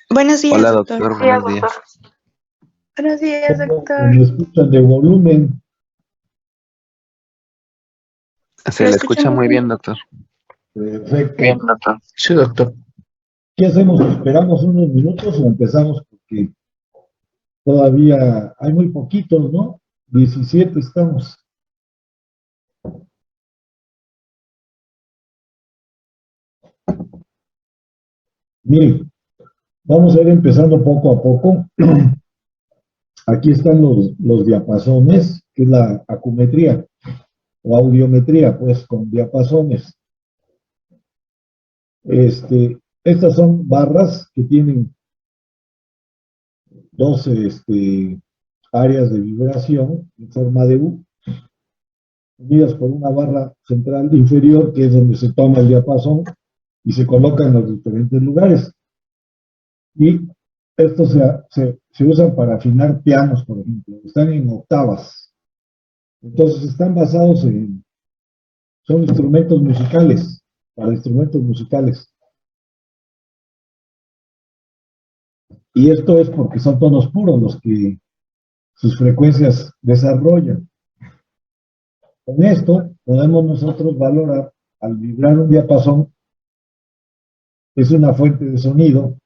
Buenos días, Hola doctor. doctor, buenos días. Buenos días, ¿Cómo doctor. me escuchan de volumen? Se Lo le escucha escuchamos muy bien. bien, doctor. Perfecto. Doctor. Sí, doctor. ¿Qué hacemos? ¿Esperamos unos minutos o empezamos? Porque todavía hay muy poquitos, ¿no? 17 estamos. Miren, vamos a ir empezando poco a poco. Aquí están los diapasones, que es la acumetría o audiometría, pues con diapasones. Estas son barras que tienen 12 áreas de vibración en forma de U, unidas por una barra central inferior, que es donde se toma el diapasón y se coloca en los diferentes lugares. Y estos se usan para afinar pianos, por ejemplo. Están en octavas. Entonces están basados son instrumentos musicales, para instrumentos musicales. Y esto es porque son tonos puros los que sus frecuencias desarrollan. Con esto podemos nosotros valorar, al vibrar un diapasón, es una fuente de sonido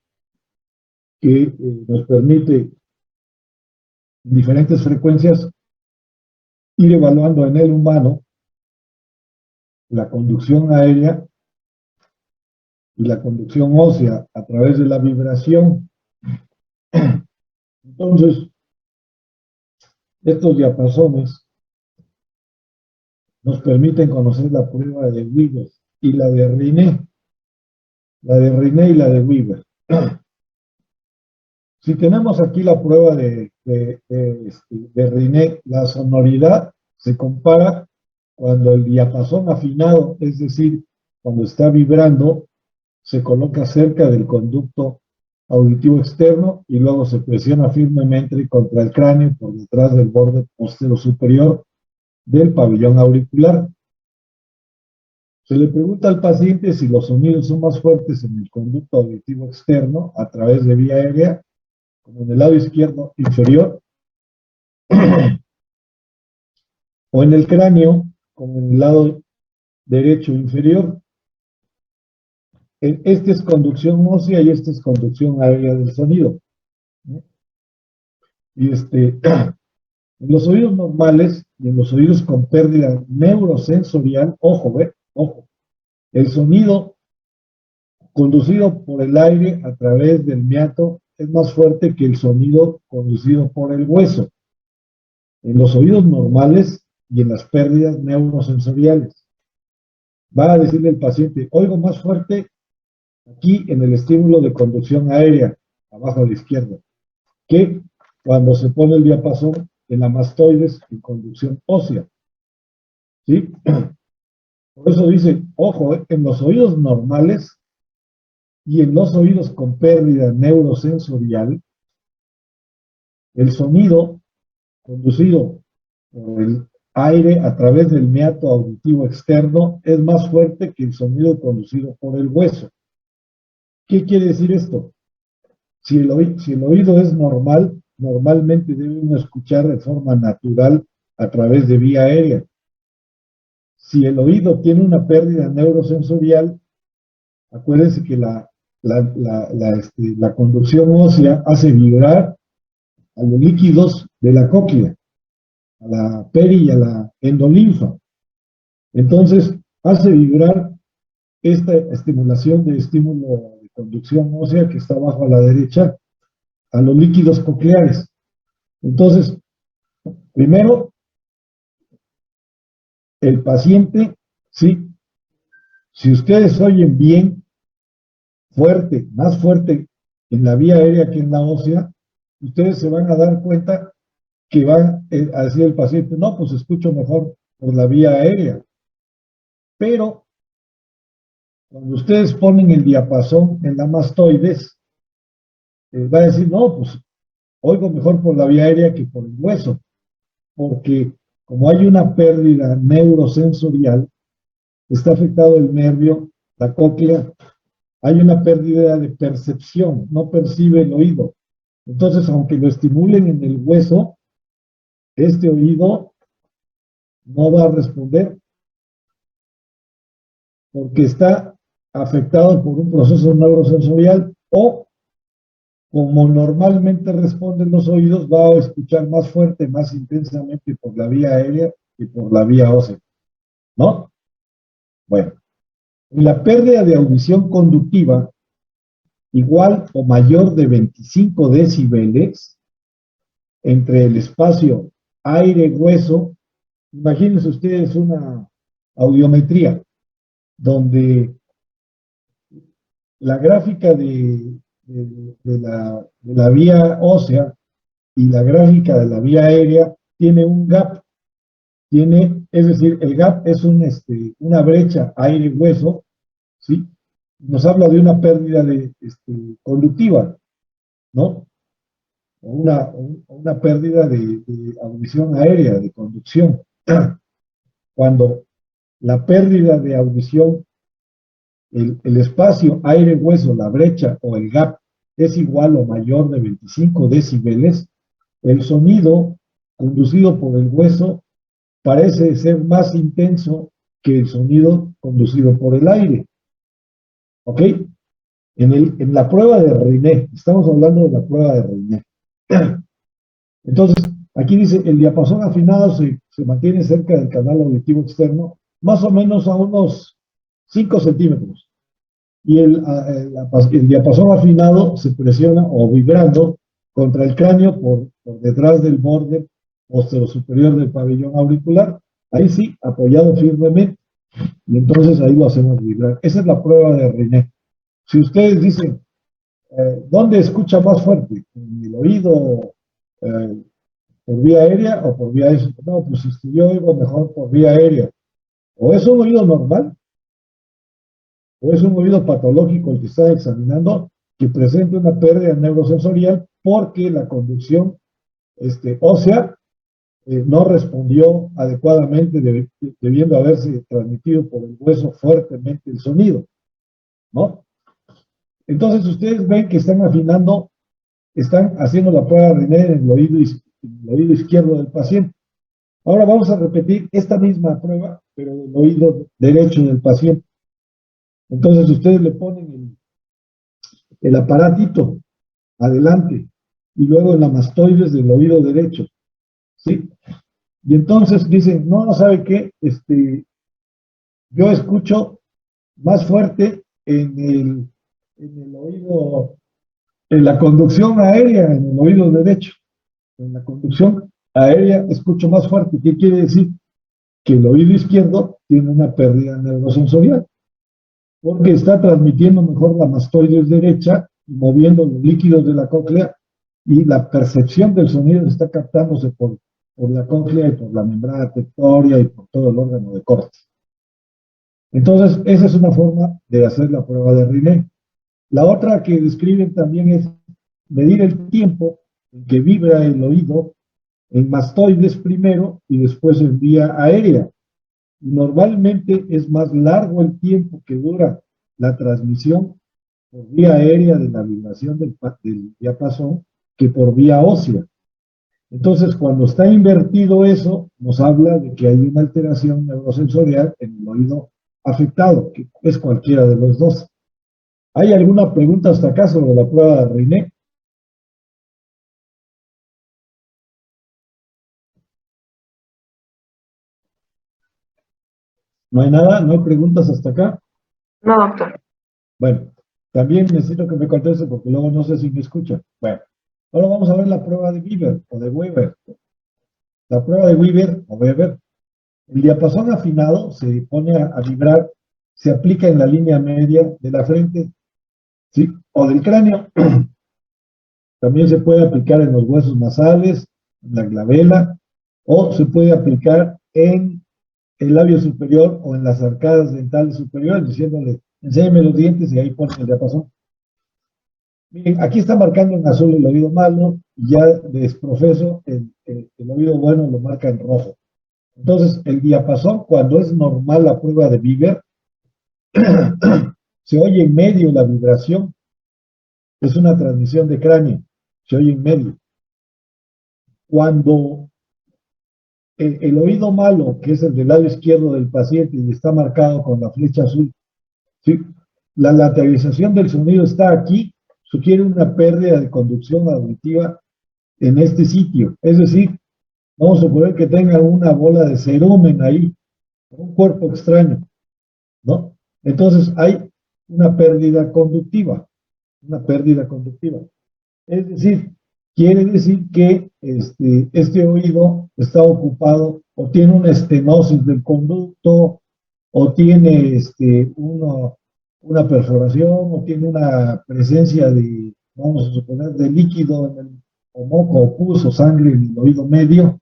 que nos permite en diferentes frecuencias ir evaluando en el humano la conducción aérea y la conducción ósea a través de la vibración. Entonces, estos diapasones nos permiten conocer la prueba de Weaver y la de Riné, y la de Weaver. Si tenemos aquí la prueba de Riné, la sonoridad se compara cuando el diapasón afinado, es decir, cuando está vibrando, se coloca cerca del conducto auditivo externo y luego se presiona firmemente contra el cráneo por detrás del borde posterior superior del pabellón auricular. Se le pregunta al paciente si los sonidos son más fuertes en el conducto auditivo externo a través de vía aérea, como en el lado izquierdo inferior, o en el cráneo, como en el lado derecho inferior. Este es conducción ósea y este es conducción aérea del sonido. Y en los oídos normales y en los oídos con pérdida neurosensorial, ojo, ojo, el sonido conducido por el aire a través del meato es más fuerte que el sonido conducido por el hueso. En los oídos normales y en las pérdidas neurosensoriales. Va a decirle el paciente, oigo más fuerte aquí en el estímulo de conducción aérea, abajo a la izquierda, que cuando se pone el diapasón en la mastoides en conducción ósea. ¿Sí? Por eso dice, ojo, en los oídos normales y en los oídos con pérdida neurosensorial, el sonido conducido por el aire a través del meato auditivo externo es más fuerte que el sonido conducido por el hueso. ¿Qué quiere decir esto? Si el oído es normal, normalmente debe uno escuchar de forma natural a través de vía aérea. Si el oído tiene una pérdida neurosensorial, acuérdense que la conducción ósea hace vibrar a los líquidos de la cóclea, a la peri y a la endolinfa. Entonces, hace vibrar esta estimulación de estímulo de conducción ósea que está abajo a la derecha, a los líquidos cocleares. Entonces, primero, el paciente, sí, si ustedes oyen bien, fuerte, más fuerte en la vía aérea que en la ósea, ustedes se van a dar cuenta que van a decir el paciente, no, pues escucho mejor por la vía aérea. Pero cuando ustedes ponen el diapasón en la mastoides, va a decir, no, pues oigo mejor por la vía aérea que por el hueso, porque como hay una pérdida neurosensorial, está afectado el nervio, la cóclea hay una pérdida de percepción, no percibe el oído. Entonces, aunque lo estimulen en el hueso, este oído no va a responder porque está afectado por un proceso neurosensorial o, como normalmente responden los oídos, va a escuchar más fuerte, más intensamente por la vía aérea y por la vía ósea, ¿no? Bueno, la pérdida de audición conductiva igual o mayor de 25 decibeles entre el espacio aire-hueso. Imagínense ustedes una audiometría donde la gráfica de la vía ósea y la gráfica de la vía aérea tiene un gap, es decir, el gap es una brecha aire-hueso, ¿sí? Nos habla de una pérdida conductiva, ¿no? O una pérdida de audición aérea, de conducción. Cuando la pérdida de audición, el espacio aire-hueso, la brecha o el gap es igual o mayor de 25 decibeles, el sonido conducido por el hueso parece ser más intenso que el sonido conducido por el aire. ¿Ok? En la prueba de Reinet, estamos hablando de la prueba de Reinet. Entonces, aquí dice, el diapasón afinado se mantiene cerca del canal auditivo externo, más o menos a unos 5 centímetros. Y el diapasón afinado se presiona o vibrando contra el cráneo por detrás del borde posterior superior del pabellón auricular. Ahí sí, apoyado firmemente. Y entonces ahí lo hacemos vibrar. Esa es la prueba de Reinet. Si ustedes dicen, ¿dónde escucha más fuerte? ¿En el oído por vía aérea o por vía eso? No, pues yo oigo mejor por vía aérea. O es un oído normal, o es un oído patológico el que está examinando, que presenta una pérdida neurosensorial porque la conducción ósea no respondió adecuadamente, debiendo haberse transmitido por el hueso fuertemente el sonido, ¿no? Entonces ustedes ven que están afinando, están haciendo la prueba de Reinet en el oído izquierdo del paciente. Ahora vamos a repetir esta misma prueba, pero en el oído derecho del paciente. Entonces ustedes le ponen el aparatito adelante y luego en la mastoides del oído derecho, ¿sí? Y entonces dicen, no sabe qué, yo escucho más fuerte en el oído, en la conducción aérea, en el oído derecho. En la conducción aérea escucho más fuerte. ¿Qué quiere decir? Que el oído izquierdo tiene una pérdida neurosensorial, porque está transmitiendo mejor la mastoides derecha, moviendo los líquidos de la cóclea, y la percepción del sonido está captándose por la cóclea y por la membrana tectórea y por todo el órgano de corte. Entonces, esa es una forma de hacer la prueba de Reinet. La otra que describen también es medir el tiempo en que vibra el oído en mastoides primero y después en vía aérea. Normalmente es más largo el tiempo que dura la transmisión por vía aérea de la vibración del diapasón que por vía ósea. Entonces, cuando está invertido eso, nos habla de que hay una alteración neurosensorial en el oído afectado, que es cualquiera de los dos. ¿Hay alguna pregunta hasta acá sobre la prueba de Reinet? ¿No hay nada? ¿No hay preguntas hasta acá? No, doctor. Bueno, también necesito que me conteste porque luego no sé si me escuchan. Bueno, ahora vamos a ver la prueba de Weber o de Weber. La prueba de Weber o Weber. El diapasón afinado se pone a vibrar, se aplica en la línea media de la frente, ¿sí? O del cráneo. También se puede aplicar en los huesos nasales, en la glabela, o se puede aplicar en el labio superior o en las arcadas dentales superiores, diciéndole, enséñame los dientes y ahí pone el diapasón. Miren, aquí está marcando en azul el oído malo y ya desprofeso el oído bueno lo marca en rojo. Entonces, el diapasón, cuando es normal la prueba de Weber, se oye en medio la vibración, es una transmisión de cráneo, se oye en medio. Cuando el oído malo, que es el del lado izquierdo del paciente y está marcado con la flecha azul, ¿sí? La lateralización del sonido está aquí, sugiere una pérdida de conducción auditiva en este sitio. Es decir, vamos a suponer que tenga una bola de cerumen ahí, un cuerpo extraño, ¿no? Entonces hay una pérdida conductiva, una pérdida conductiva. Es decir, quiere decir que este oído está ocupado o tiene una estenosis del conducto o tiene una perforación o tiene una presencia de, vamos a suponer, de líquido en el, o moco o pus o sangre en el oído medio,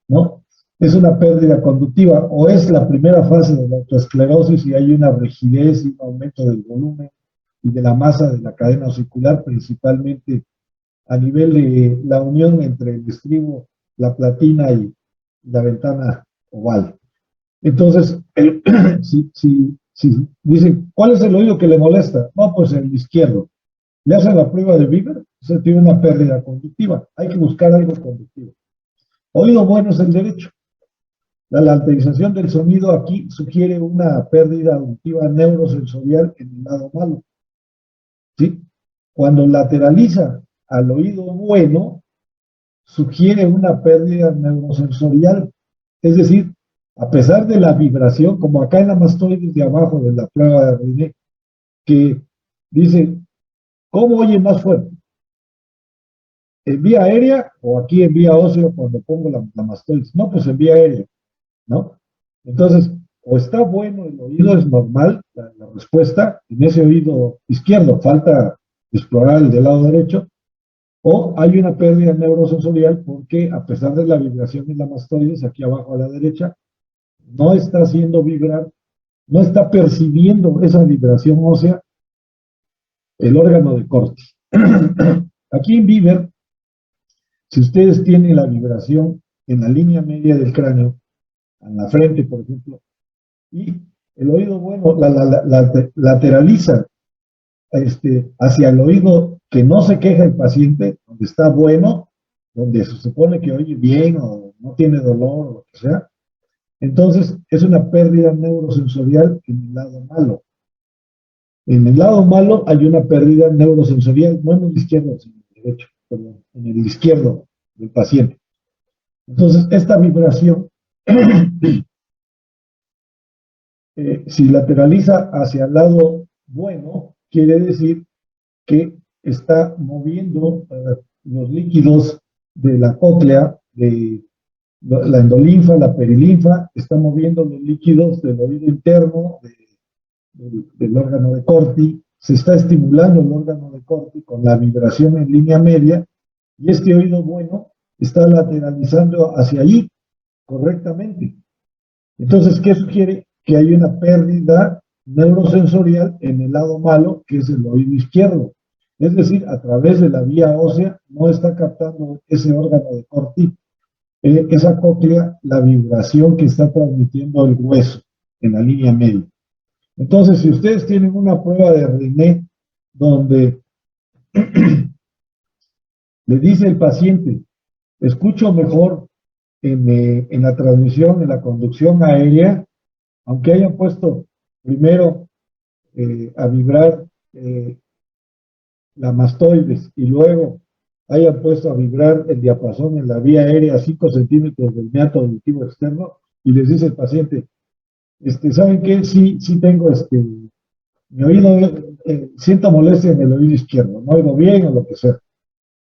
¿no? Es una pérdida conductiva o es la primera fase de la autoesclerosis y hay una rigidez y un aumento del volumen y de la masa de la cadena osicular, principalmente a nivel de la unión entre el estribo, la platina y la ventana oval. Entonces, si dicen, ¿cuál es el oído que le molesta? No, pues el izquierdo. Le hacen la prueba de Bieber, se tiene una pérdida conductiva. Hay que buscar algo conductivo. Oído bueno es el derecho. La lateralización del sonido aquí sugiere una pérdida auditiva neurosensorial en el lado malo. ¿Sí? Cuando lateraliza al oído bueno, sugiere una pérdida neurosensorial. Es decir, a pesar de la vibración, como acá en la mastoides de abajo de la prueba de René, que dice, ¿cómo oye más fuerte? ¿En vía aérea o aquí en vía óseo cuando pongo la mastoides? No, pues en vía aérea, ¿no? Entonces, o está bueno el oído, es normal la respuesta, en ese oído izquierdo falta explorar el del lado derecho, o hay una pérdida neurosensorial porque a pesar de la vibración de la mastoides, aquí abajo a la derecha, no está haciendo vibrar, no está percibiendo esa vibración ósea el órgano de Corti. Aquí en Bieber, si ustedes tienen la vibración en la línea media del cráneo, en la frente, por ejemplo, y el oído bueno lateraliza hacia el oído que no se queja el paciente, donde está bueno, donde se supone que oye bien o no tiene dolor o lo que sea, entonces es una pérdida neurosensorial en el lado malo. En el lado malo hay una pérdida neurosensorial, no en el izquierdo, sino en el derecho, perdón, en el izquierdo del paciente. Entonces, esta vibración, si lateraliza hacia el lado bueno, quiere decir que está moviendo los líquidos de la cóclea, de la endolinfa, la perilinfa, está moviendo los líquidos del oído interno, del órgano de Corti, se está estimulando el órgano de Corti con la vibración en línea media, y este oído bueno está lateralizando hacia ahí correctamente. Entonces, ¿qué sugiere? Que hay una pérdida neurosensorial en el lado malo, que es el oído izquierdo. Es decir, a través de la vía ósea no está captando ese órgano de Corti, esa cóclea, la vibración que está transmitiendo el hueso en la línea media. Entonces, si ustedes tienen una prueba de René donde le dice el paciente, escucho mejor en la transmisión, en la conducción aérea, aunque hayan puesto primero a vibrar la mastoides y luego hayan puesto a vibrar el diapasón en la vía aérea a 5 centímetros del meato auditivo externo, y les dice el paciente, ¿saben qué? Sí tengo mi oído, siento molestia en el oído izquierdo, no oigo bien o lo que sea.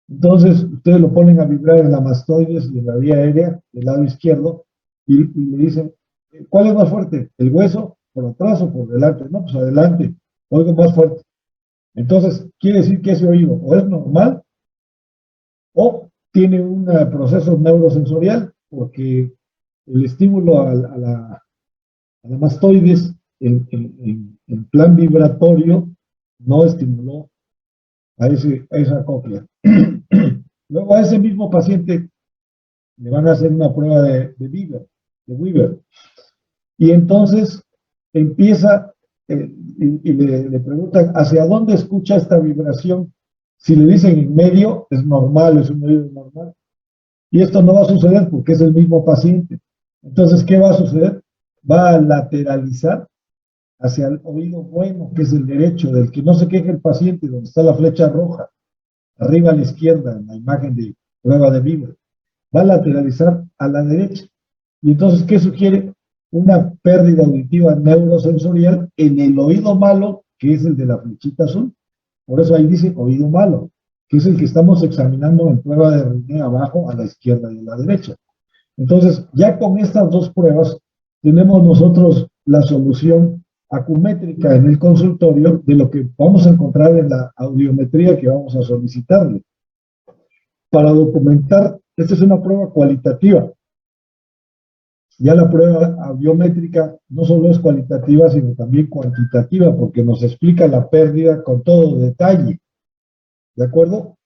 Entonces, ustedes lo ponen a vibrar en la mastoides y en la vía aérea del lado izquierdo y le dicen, ¿cuál es más fuerte? ¿El hueso por atrás o por delante? No, pues adelante, oigo más fuerte. Entonces, quiere decir que ese oído o es normal o tiene un proceso neurosensorial, porque el estímulo a la mastoides en plan vibratorio no estimuló a esa cóclea. Luego a ese mismo paciente le van a hacer una prueba de Weaver, y entonces empieza le preguntan, ¿hacia dónde escucha esta vibración? Si le dicen en medio, es normal, es un oído normal. Y esto no va a suceder porque es el mismo paciente. Entonces, ¿qué va a suceder? Va a lateralizar hacia el oído bueno, que es el derecho, del que no se queje el paciente, donde está la flecha roja, arriba a la izquierda, en la imagen de prueba de Bieber. Va a lateralizar a la derecha. Y entonces, ¿qué sugiere? Una pérdida auditiva neurosensorial en el oído malo, que es el de la flechita azul. Por eso ahí dice oído malo, que es el que estamos examinando en prueba de René abajo, a la izquierda y a la derecha. Entonces, ya con estas dos pruebas, tenemos nosotros la solución acumétrica en el consultorio de lo que vamos a encontrar en la audiometría que vamos a solicitarle. Para documentar, esta es una prueba cualitativa. Ya la prueba audiométrica no solo es cualitativa, sino también cuantitativa, porque nos explica la pérdida con todo detalle. ¿De acuerdo?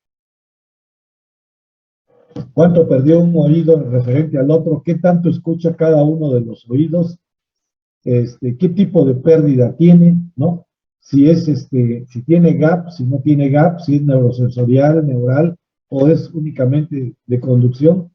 ¿Cuánto perdió un oído referente al otro? ¿Qué tanto escucha cada uno de los oídos? ¿Qué tipo de pérdida tiene? ¿No? Si es si tiene gap, si no tiene gap, si es neurosensorial, neural, o es únicamente de conducción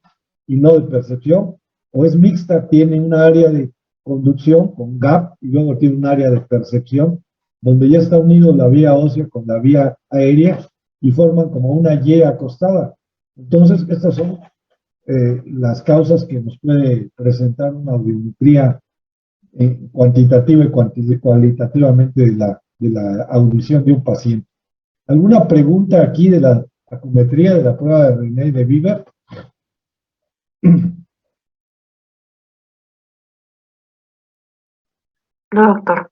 y no de percepción, o es mixta, tiene una área de conducción con gap y luego tiene un área de percepción, donde ya está unido la vía ósea con la vía aérea y forman como una Y acostada. Entonces, estas son las causas que nos puede presentar una audiometría cuantitativa y cualitativamente de la audición de un paciente. ¿Alguna pregunta aquí de la acumetría de la prueba de René y de Bieber? No, doctor.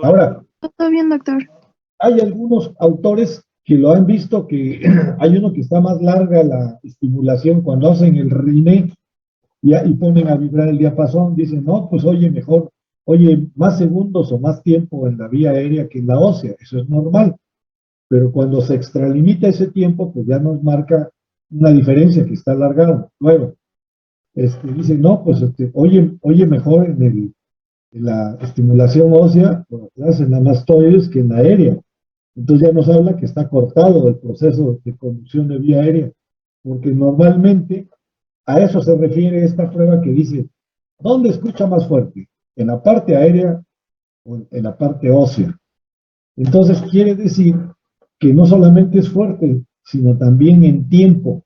Ahora, Todo bien, doctor. hay algunos autores que lo han visto, que hay uno que está más larga la estimulación cuando hacen el René y ponen a vibrar el diapasón, dicen, no, pues oye mejor, oye más segundos o más tiempo en la vía aérea que en la ósea, eso es normal, pero cuando se extralimita ese tiempo, pues ya nos marca una diferencia que está alargado. Luego, dicen, no, pues oye mejor en la estimulación ósea, por atrás en la mastoides que en la aérea. Entonces ya nos habla que está cortado el proceso de conducción de vía aérea, porque normalmente a eso se refiere esta prueba que dice, ¿dónde escucha más fuerte? ¿En la parte aérea o en la parte ósea? Entonces quiere decir que no solamente es fuerte, sino también en tiempo.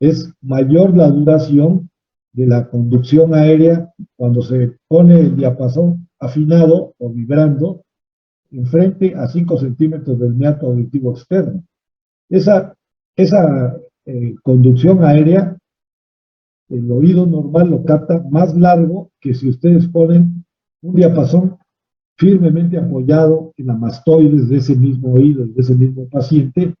Es mayor la duración de la conducción aérea cuando se pone el diapasón afinado o vibrando enfrente a 5 centímetros del meato auditivo externo. Esa conducción aérea, el oído normal lo capta más largo que si ustedes ponen un diapasón firmemente apoyado en la mastoides de ese mismo oído, de ese mismo paciente,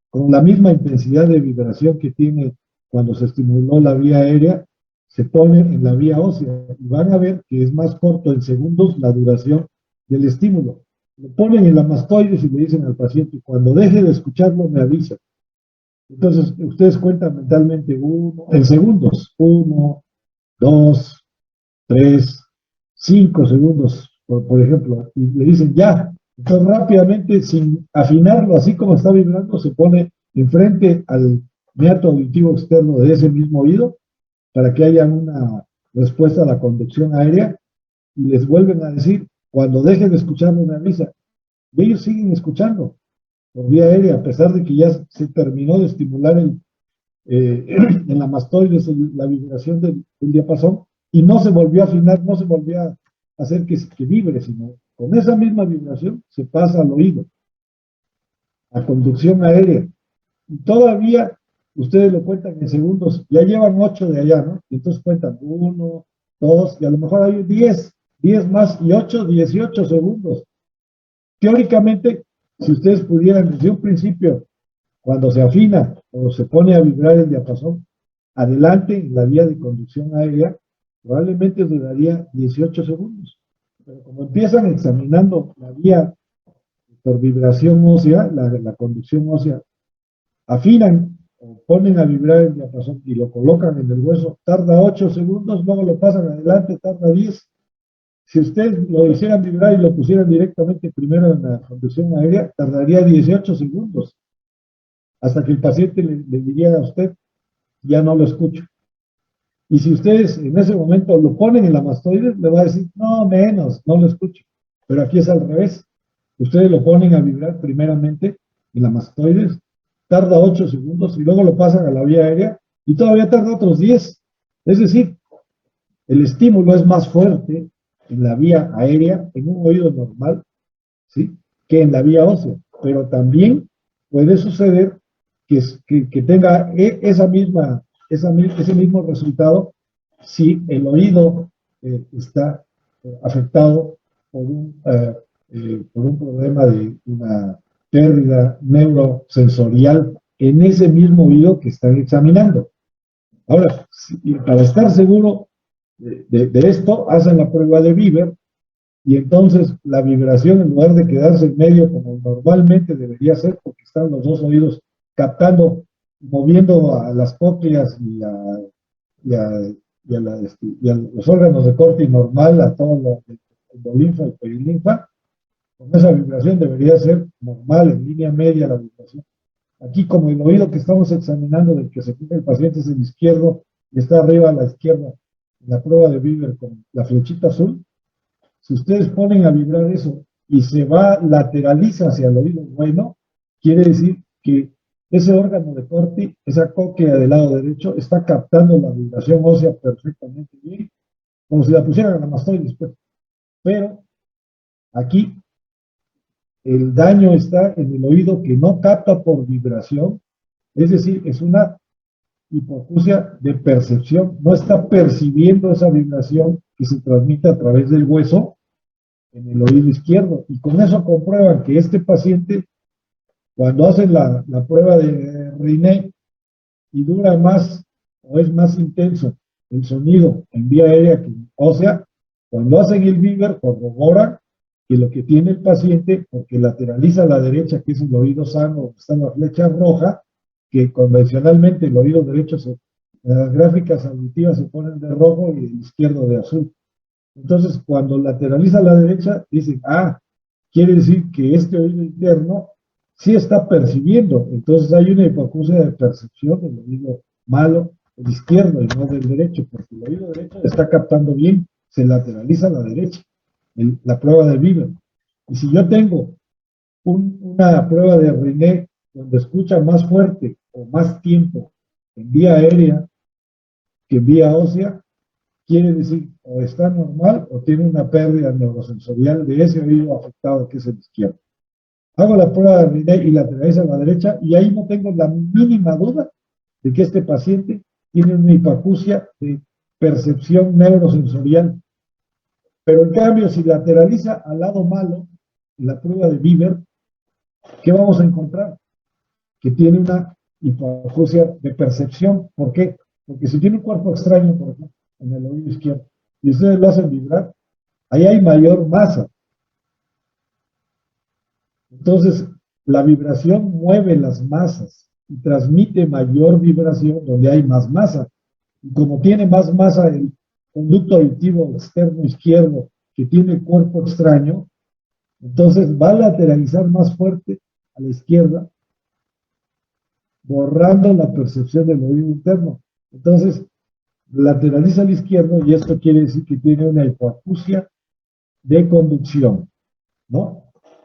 con la misma intensidad de vibración que tiene cuando se estimuló la vía aérea, se pone en la vía ósea y van a ver que es más corto en segundos la duración del estímulo. Lo ponen en la mastoides y le dicen al paciente, cuando deje de escucharlo me avisa. Entonces, ustedes cuentan mentalmente en segundos, 1, 2, 3, 5 segundos, por ejemplo, y le dicen ya. Entonces rápidamente, sin afinarlo, así como está vibrando, se pone enfrente al meato auditivo externo de ese mismo oído para que haya una respuesta a la conducción aérea y les vuelven a decir, cuando dejen de escucharlo me avisa. Y ellos siguen escuchando por vía aérea, a pesar de que ya se terminó de estimular en la mastoides la vibración del diapasón y no se volvió a afinar, no se volvió a hacer que vibre, sino con esa misma vibración se pasa al oído, a conducción aérea. Y todavía ustedes lo cuentan en segundos, ya llevan 8 de allá, ¿no? Y entonces cuentan 1, 2, y a lo mejor hay 10 más y 8, 18 segundos. Teóricamente, si ustedes pudieran desde un principio, cuando se afina o se pone a vibrar el diapasón, adelante en la vía de conducción aérea, probablemente duraría 18 segundos. Pero como empiezan examinando la vía por vibración ósea, la conducción ósea, afinan o ponen a vibrar el diapasón y lo colocan en el hueso, tarda 8 segundos, luego lo pasan adelante, tarda 10, Si ustedes lo hicieran vibrar y lo pusieran directamente primero en la conducción aérea, tardaría 18 segundos hasta que el paciente le diría a usted, ya no lo escucho. Y si ustedes en ese momento lo ponen en la mastoides, le va a decir, no, menos, no lo escucho. Pero aquí es al revés. Ustedes lo ponen a vibrar primeramente en la mastoides, tarda 8 segundos y luego lo pasan a la vía aérea y todavía tarda otros 10. Es decir, el estímulo es más fuerte en la vía aérea, en un oído normal, ¿sí?, que en la vía ósea. Pero también puede suceder que tenga ese mismo resultado si el oído está afectado por un problema de una pérdida neurosensorial en ese mismo oído que están examinando. Ahora, para estar seguro de esto, hacen la prueba de Bieber y entonces la vibración, en lugar de quedarse en medio como normalmente debería ser, porque están los dos oídos captando, moviendo a las cócleas y a los órganos de corte normal, a todo lo endolinfa y perilinfa, con esa vibración debería ser normal, en línea media la vibración. Aquí, como el oído que estamos examinando del que se fija el paciente es el izquierdo y está arriba a la izquierda, en la prueba de Bieber con la flechita azul, si ustedes ponen a vibrar eso y se lateraliza hacia el oído bueno, quiere decir que ese órgano de corte, esa cóclea del lado derecho, está captando la vibración ósea perfectamente bien, como si la pusieran a la mastoides. Pero aquí el daño está en el oído que no capta por vibración, es decir, es una hipoacusia de percepción, no está percibiendo esa vibración que se transmite a través del hueso en el oído izquierdo. Y con eso comprueban que este paciente, cuando hacen la prueba de Rinné y dura más o es más intenso el sonido en vía aérea que ósea, cuando hacen el Bieber corroboran que lo que tiene el paciente, porque lateraliza a la derecha, que es el oído sano, donde está la flecha roja, que convencionalmente el oído derecho, las gráficas auditivas se ponen de rojo y el izquierdo de azul. Entonces, cuando lateraliza a la derecha, dicen, quiere decir que este oído interno sí está percibiendo. Entonces hay una hipoacusia de percepción del oído malo, el izquierdo y no del derecho, porque el oído derecho está captando bien, se lateraliza a la derecha, la prueba de Bieber. Y si yo tengo una prueba de Rinné donde escucha más fuerte o más tiempo en vía aérea que en vía ósea, quiere decir o está normal o tiene una pérdida neurosensorial de ese oído afectado que es el izquierdo. Hago la prueba de Rinné y lateralizo a la derecha y ahí no tengo la mínima duda de que este paciente tiene una hipoacusia de percepción neurosensorial. Pero en cambio, si lateraliza al lado malo, en la prueba de Bieber, ¿qué vamos a encontrar? Que tiene una hipoacusia de percepción. ¿Por qué? Porque si tiene un cuerpo extraño, por ejemplo, en el oído izquierdo, y ustedes lo hacen vibrar, ahí hay mayor masa. Entonces, la vibración mueve las masas y transmite mayor vibración donde hay más masa. Y como tiene más masa el conducto auditivo externo izquierdo que tiene el cuerpo extraño, entonces va a lateralizar más fuerte a la izquierda, borrando la percepción del oído interno. Entonces, lateraliza al izquierdo y esto quiere decir que tiene una hipoacusia de conducción, ¿no?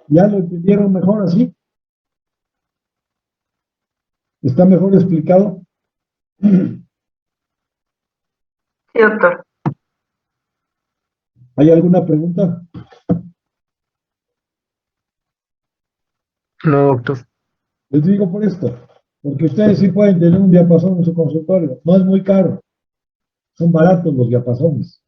¿Ya lo entendieron mejor así? ¿Está mejor explicado? Sí, doctor. ¿Hay alguna pregunta? No, doctor. Les digo por esto, porque ustedes sí pueden tener un diapasón en su consultorio, no es muy caro, son baratos los diapasones.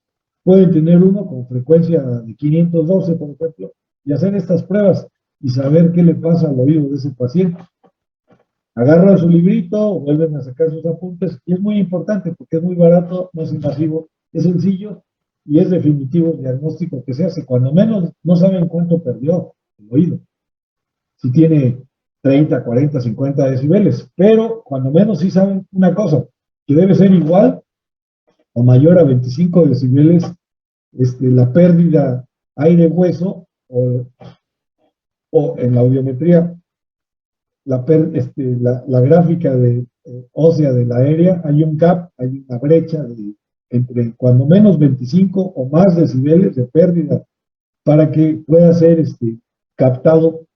Pueden tener uno con frecuencia de 512, por ejemplo, y hacer estas pruebas y saber qué le pasa al oído de ese paciente. Agarran su librito, vuelven a sacar sus apuntes, y es muy importante porque es muy barato, no es invasivo, es sencillo y es definitivo el diagnóstico que se hace. Cuando menos no saben cuánto perdió el oído. Si tiene 30, 40, 50 decibeles, pero cuando menos sí saben una cosa, que debe ser igual o mayor a 25 decibeles la pérdida aire-hueso o en la audiometría, la gráfica ósea de la aérea, hay un gap, hay una brecha entre cuando menos 25 o más decibeles de pérdida para que pueda ser captado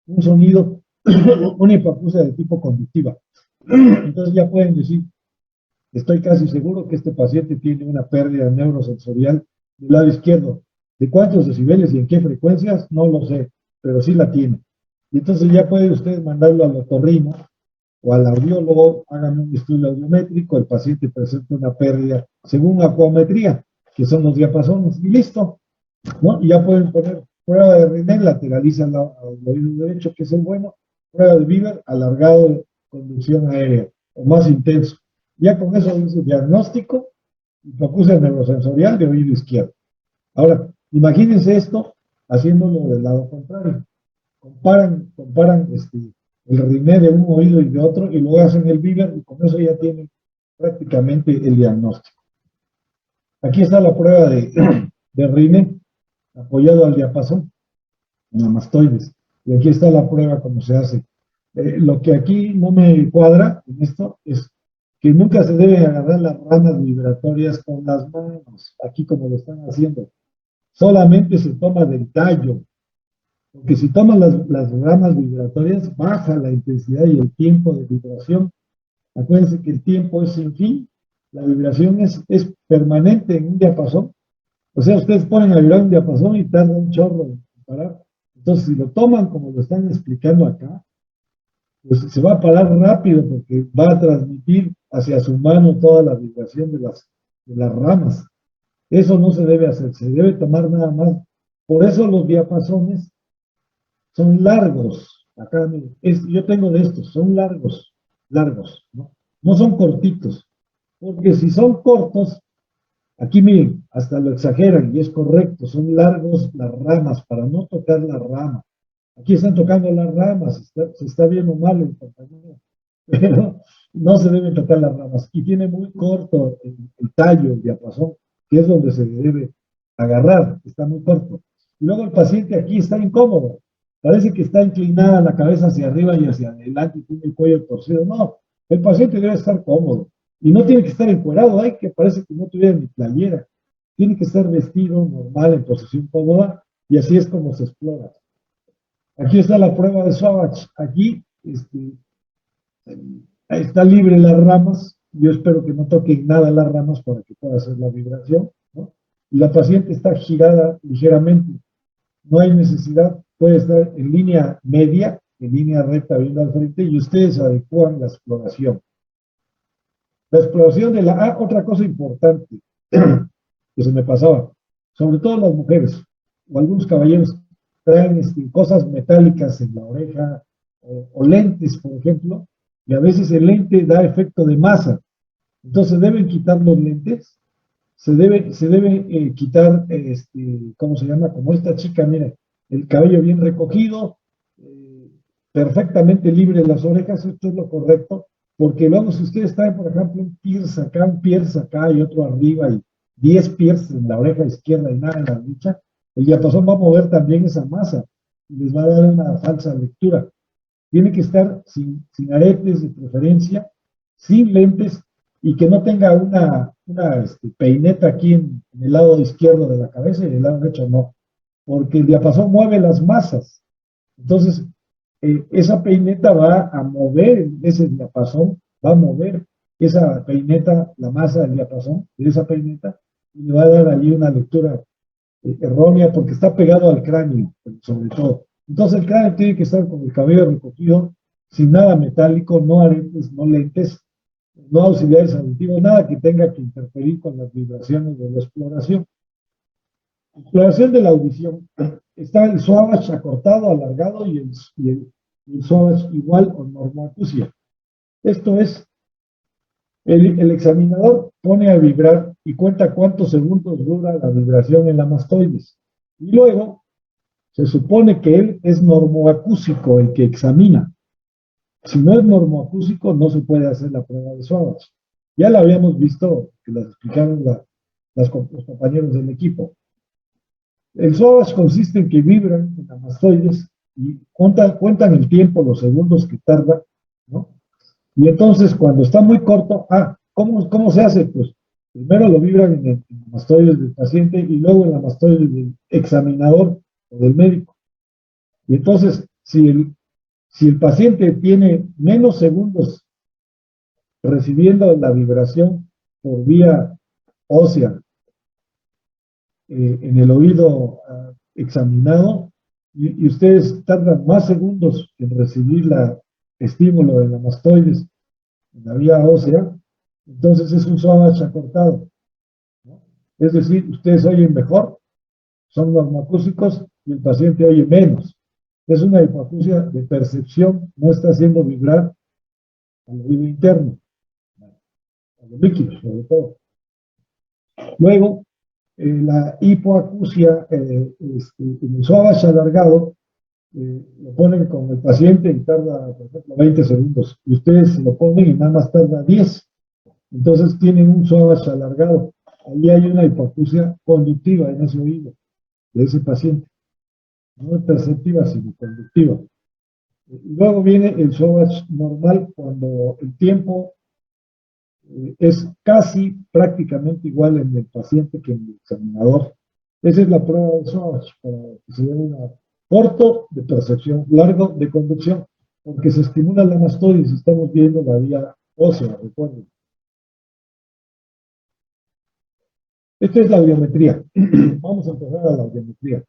un sonido, una hipoacusia de tipo conductiva. Entonces ya pueden decir, estoy casi seguro que este paciente tiene una pérdida neurosensorial del lado izquierdo. ¿De cuántos decibeles y en qué frecuencias? No lo sé, pero sí la tiene. Y entonces ya puede usted mandarlo al otorrino o al audiólogo, hagan un estudio audiométrico, el paciente presenta una pérdida según acuometría, que son los diapasones, y listo, ¿no? Y ya pueden poner prueba de René, lateralizan al oído derecho, que es el bueno, prueba de Bieber, alargado de conducción aérea, o más intenso. Ya con eso dice diagnóstico, hipoacusia neurosensorial de oído izquierdo. Ahora, imagínense esto haciéndolo del lado contrario. Comparan el René de un oído y de otro, y luego hacen el Bieber, y con eso ya tienen prácticamente el diagnóstico. Aquí está la prueba de René, apoyado al diapasón, en la mastoides. Y aquí está la prueba como se hace. Lo que aquí no me cuadra en esto es que nunca se deben agarrar las ramas vibratorias con las manos, aquí como lo están haciendo. Solamente se toma del tallo, porque si toman las ramas vibratorias, baja la intensidad y el tiempo de vibración. Acuérdense que el tiempo es sin fin, la vibración es permanente en un diapasón. O sea, ustedes ponen a vibrar un diapasón y tarda un chorro en parar. Entonces, si lo toman como lo están explicando acá, pues se va a parar rápido porque va a transmitir hacia su mano toda la vibración de las ramas. Eso no se debe hacer, se debe tomar nada más. Por eso los diapasones son largos. Acá, yo tengo de estos, son largos, ¿no? No son cortitos. Porque si son cortos, aquí miren, hasta lo exageran y es correcto, son largos las ramas para no tocar la rama. Aquí están tocando las ramas, se está viendo mal el compañero, pero no se deben tocar las ramas. Y tiene muy corto el tallo, el diapasón, que es donde se debe agarrar, está muy corto. Y luego el paciente aquí está incómodo, parece que está inclinada la cabeza hacia arriba y hacia adelante y tiene el cuello torcido. No, el paciente debe estar cómodo. Y no tiene que estar encuerado, hay que parece que no tuviera ni playera. Tiene que estar vestido normal, en posición cómoda, y así es como se explora. Aquí está la prueba de Sauvage. Aquí está libre las ramas. Yo espero que no toquen nada las ramas para que pueda hacer la vibración, ¿no? Y la paciente está girada ligeramente. No hay necesidad, puede estar en línea media, en línea recta viendo al frente, y ustedes adecúan la exploración. La exploración de otra cosa importante que se me pasaba, sobre todo las mujeres o algunos caballeros traen cosas metálicas en la oreja o lentes, por ejemplo, y a veces el lente da efecto de masa. Entonces deben quitar los lentes, se debe quitar, ¿cómo se llama? Como esta chica, mira, el cabello bien recogido, perfectamente libre de las orejas, esto es lo correcto, porque luego si ustedes traen, por ejemplo, un pierce acá y otro arriba y 10 pierces en la oreja izquierda y nada en la derecha, el diapasón va a mover también esa masa y les va a dar una falsa lectura. Tiene que estar sin aretes de preferencia, sin lentes y que no tenga una peineta aquí en el lado izquierdo de la cabeza y en el lado derecho no, porque el diapasón mueve las masas. Entonces, esa peineta va a mover ese diapasón, va a mover esa peineta, la masa del diapasón de esa peineta, y le va a dar allí una lectura errónea porque está pegado al cráneo, sobre todo. Entonces el cráneo tiene que estar con el cabello recogido, sin nada metálico, no aretes, no lentes, no auxiliares auditivos, nada que tenga que interferir con las vibraciones de la exploración. Exploración de la audición. Está el Sauvage acortado, alargado y el Sauvage igual o normoacusia. Esto es, el examinador pone a vibrar y cuenta cuántos segundos dura la vibración en la mastoides. Y luego se supone que él es normoacúsico, el que examina. Si no es normoacúsico, no se puede hacer la prueba de Sauvage. Ya la habíamos visto, que las explicaron los compañeros del equipo. El SOAS consiste en que vibran en la mastoides y cuentan el tiempo, los segundos que tarda, ¿no? Y entonces cuando está muy corto, ¿cómo se hace? Pues primero lo vibran en la mastoides del paciente y luego en la mastoides del examinador o del médico. Y entonces, si el paciente tiene menos segundos recibiendo la vibración por vía ósea en el oído examinado, y ustedes tardan más segundos en recibir la estímulo de la mastoides en la vía ósea, entonces es un SOAS acortado, ¿no? Es decir, ustedes oyen mejor, son normoacústicos y el paciente oye menos. Es una hipoacusia de percepción, no está haciendo vibrar al oído interno, a los líquidos sobre todo. Luego, la hipoacusia, en el SOAS alargado, lo ponen con el paciente y tarda, por ejemplo, 20 segundos. Y ustedes lo ponen y nada más tarda 10. Entonces tienen un SOAS alargado. Ahí hay una hipoacusia conductiva en ese oído de ese paciente. No perceptiva, sino conductiva. Y luego viene el SOAS normal cuando el tiempo es casi prácticamente igual en el paciente que en el examinador. Esa es la prueba de SOAS, para que se vea una corto de percepción, largo de conducción, porque se estimula la mastoides, estamos viendo la vía ósea, recuerden. Esta es la audiometría. Vamos a empezar a la audiometría.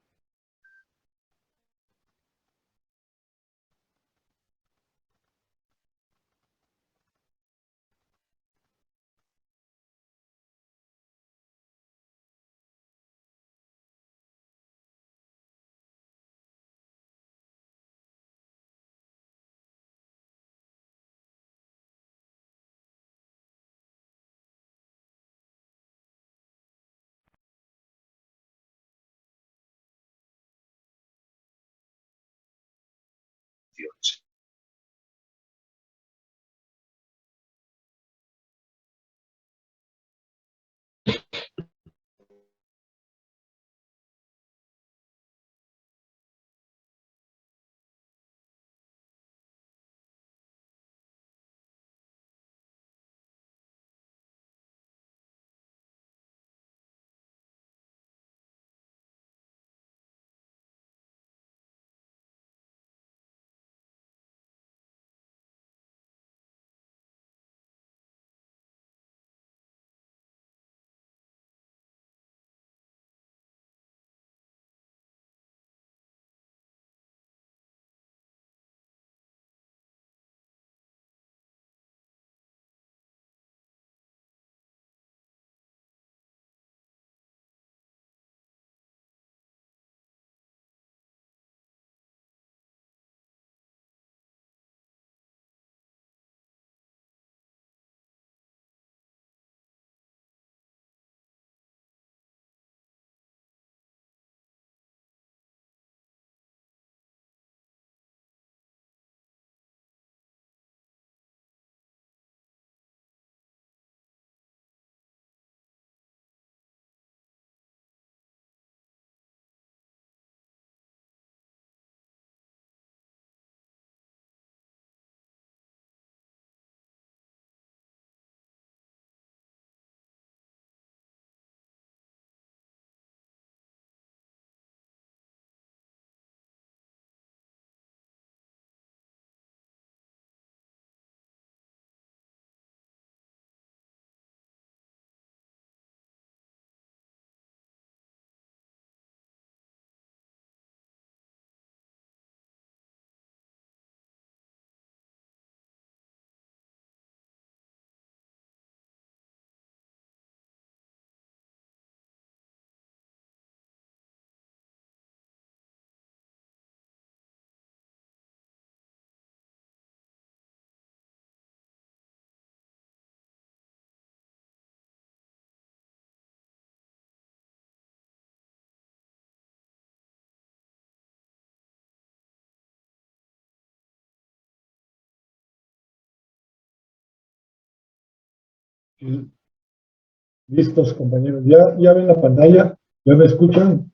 Listos, compañeros. ¿Ya ven la pantalla? ¿Ya me escuchan?